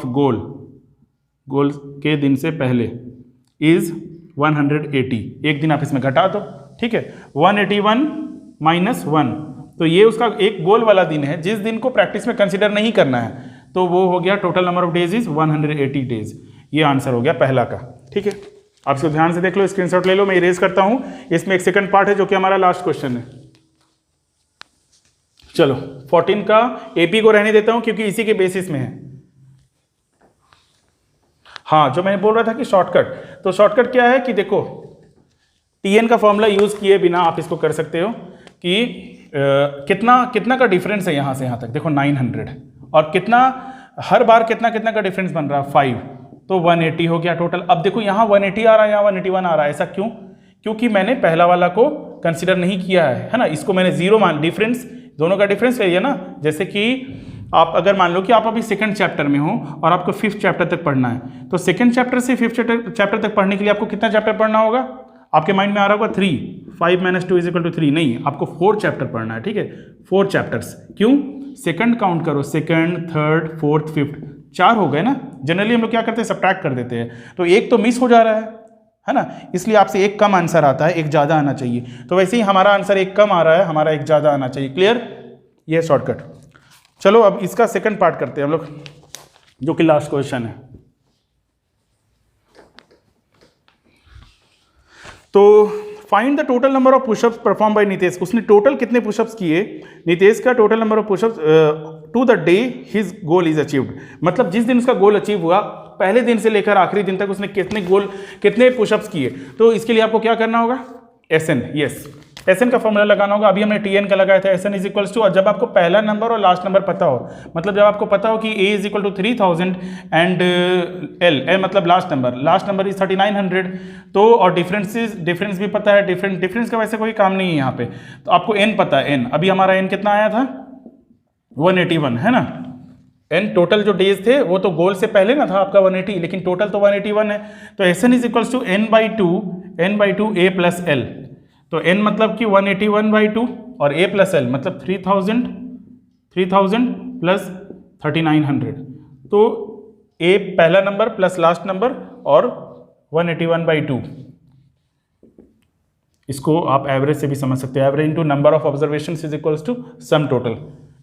S1: goal, goal के दिन से पहले इज 180। एक दिन आप इसमें घटा दो, ठीक है। 181 माइनस 1, तो ये उसका एक गोल वाला दिन है जिस दिन को प्रैक्टिस में कंसीडर नहीं करना है, तो वो हो गया total number of days is 180 days. ये आंसर हो गया पहला का, ठीक है। आप इसको ध्यान से देख लो, स्क्रीनशॉट ले लो, मैं इरेज करता हूं। इसमें एक सेकंड पार्ट है जो कि हमारा लास्ट क्वेश्चन है। चलो 14 का एपी को रहने देता हूं क्योंकि इसी के बेसिस में है। हाँ, जो मैंने बोल रहा था कि शॉर्टकट, तो शॉर्टकट क्या है कि देखो टीएन का फॉर्मूला यूज किए बिना आप इसको कर सकते हो कि कितना का डिफरेंस है यहाँ से यहाँ तक। देखो 900 और कितना हर बार कितना का डिफरेंस बन रहा है? 5, तो 180 हो गया टोटल। अब देखो यहाँ 180 आ रहा है, यहाँ 181 आ रहा है, ऐसा क्यों? क्योंकि मैंने पहला वाला को कंसिडर नहीं किया है ना, इसको मैंने जीरो मान, डिफरेंस दोनों का डिफरेंस है ना। जैसे कि आप अगर मान लो कि आप अभी सेकंड चैप्टर में हो और आपको 5th चैप्टर तक पढ़ना है, तो सेकंड चैप्टर से 5th चैप्टर तक पढ़ने के लिए आपको कितना चैप्टर पढ़ना होगा? आपके माइंड में आ रहा होगा 3, 5 - 2 = 3, नहीं, आपको 4 चैप्टर पढ़ना है, ठीक है। 4 चैप्टर्स, क्यों? सेकंड काउंट करो, सेकंड, थर्ड, फोर्थ, फिफ्थ, 4 हो गए ना। जनरली हम लोग क्या करते हैं? सब्ट्रैक्ट कर देते हैं, तो एक तो मिस हो जा रहा है ना, इसलिए आपसे एक कम आंसर आता है, एक ज़्यादा आना चाहिए। तो वैसे ही हमारा आंसर एक कम आ रहा है, हमारा एक ज़्यादा आना चाहिए। क्लियर? ये शॉर्टकट। चलो अब इसका सेकंड पार्ट करते हैं हम लोग, जो कि लास्ट क्वेश्चन है। तो find the total number of pushups perform by Nitesh. उसने टोटल कितने पुशअप्स किए? नितेश का total number of pushups to the day his goal is achieved, मतलब जिस दिन उसका गोल अचीव हुआ, पहले दिन से लेकर आखिरी दिन तक उसने कितने पुशअप्स किए। तो इसके लिए आपको क्या करना होगा? एसएन, यस, एसएन का फॉर्मूला लगाना होगा। अभी हमने टीएन का लगाया था, एसएन इज इक्वल्स टू, और जब आपको पहला नंबर और लास्ट नंबर पता हो, मतलब जब आपको पता हो कि A is equal to 3000 and L मतलब लास्ट नंबर इज 3900, तो और डिफरेंस भी पता है, डिफरेंस का वैसे कोई काम नहीं है यहाँ पे। तो आपको एन पता है, एन अभी हमारा एन कितना आया था? 181 है ना। एन टोटल जो डेज थे वो तो गोल से पहले ना था आपका 180, लेकिन टोटल तो 181 है। तो SN is equals to n/2 a plus L. तो n मतलब कि 181/2 और a प्लस एल मतलब 3000 प्लस 3900। तो a पहला नंबर प्लस लास्ट नंबर और 181/2। इसको आप एवरेज से भी समझ सकते हैं। Average into number of observations is equals to sum total,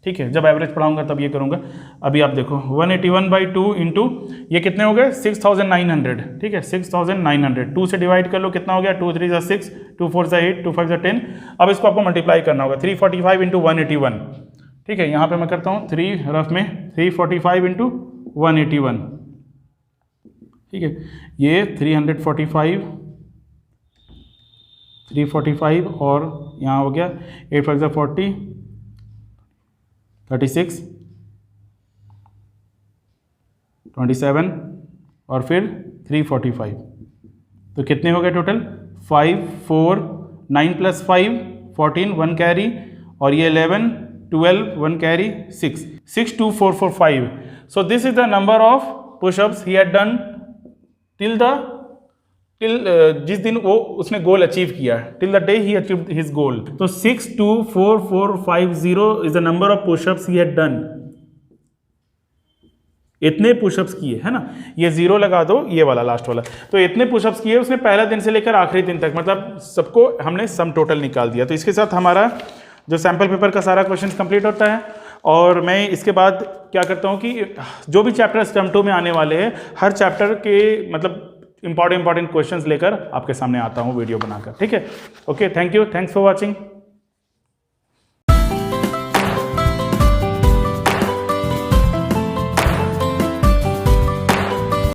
S1: ठीक है। जब एवरेज पढ़ाऊंगा तब ये करूंगा। अभी आप देखो 181/2 इंटू ये कितने हो गए? 6900, ठीक है। 6900 2 से डिवाइड कर लो, कितना हो गया? 2 3 = 6, 2 4 = 8, 2 5 = 10। अब इसको आपको मल्टीप्लाई करना होगा, 345 इंटू 181, ठीक है। यहाँ पे मैं करता हूँ 3 रफ में, 345 इंटू 181, ठीक है। ये 345 और यहाँ हो गया 8 5 = 40, 36, 27 और फिर 345। तो कितने हो गए टोटल? 5 4 9 + 5 14, 1 कैरी, और ये 11 12 1 carry, 6 6 2 4 4 5। So this is the number of pushups he had done till the till जिस दिन वो उसने गोल अचीव किया, till the day he achieved his goal. तो 624,450 is the number of pushups he had done. इतने pushups किए, है ना, ये जीरो लगा दो, ये वाला लास्ट वाला, तो इतने पुशअप्स किए उसने पहला दिन से लेकर आखिरी दिन तक, मतलब सबको हमने सम टोटल निकाल दिया। तो इसके साथ हमारा जो सैम्पल पेपर का सारा क्वेश्चन कंप्लीट होता है। और मैं इसके बाद क्या करता हूँ कि जो भी चैप्टर टर्म 2 में आने वाले हैं, हर चैप्टर के मतलब इंपॉर्टेंट क्वेश्चंस लेकर आपके सामने आता हूँ वीडियो बनाकर, ठीक है। Okay, thank you, thanks for watching.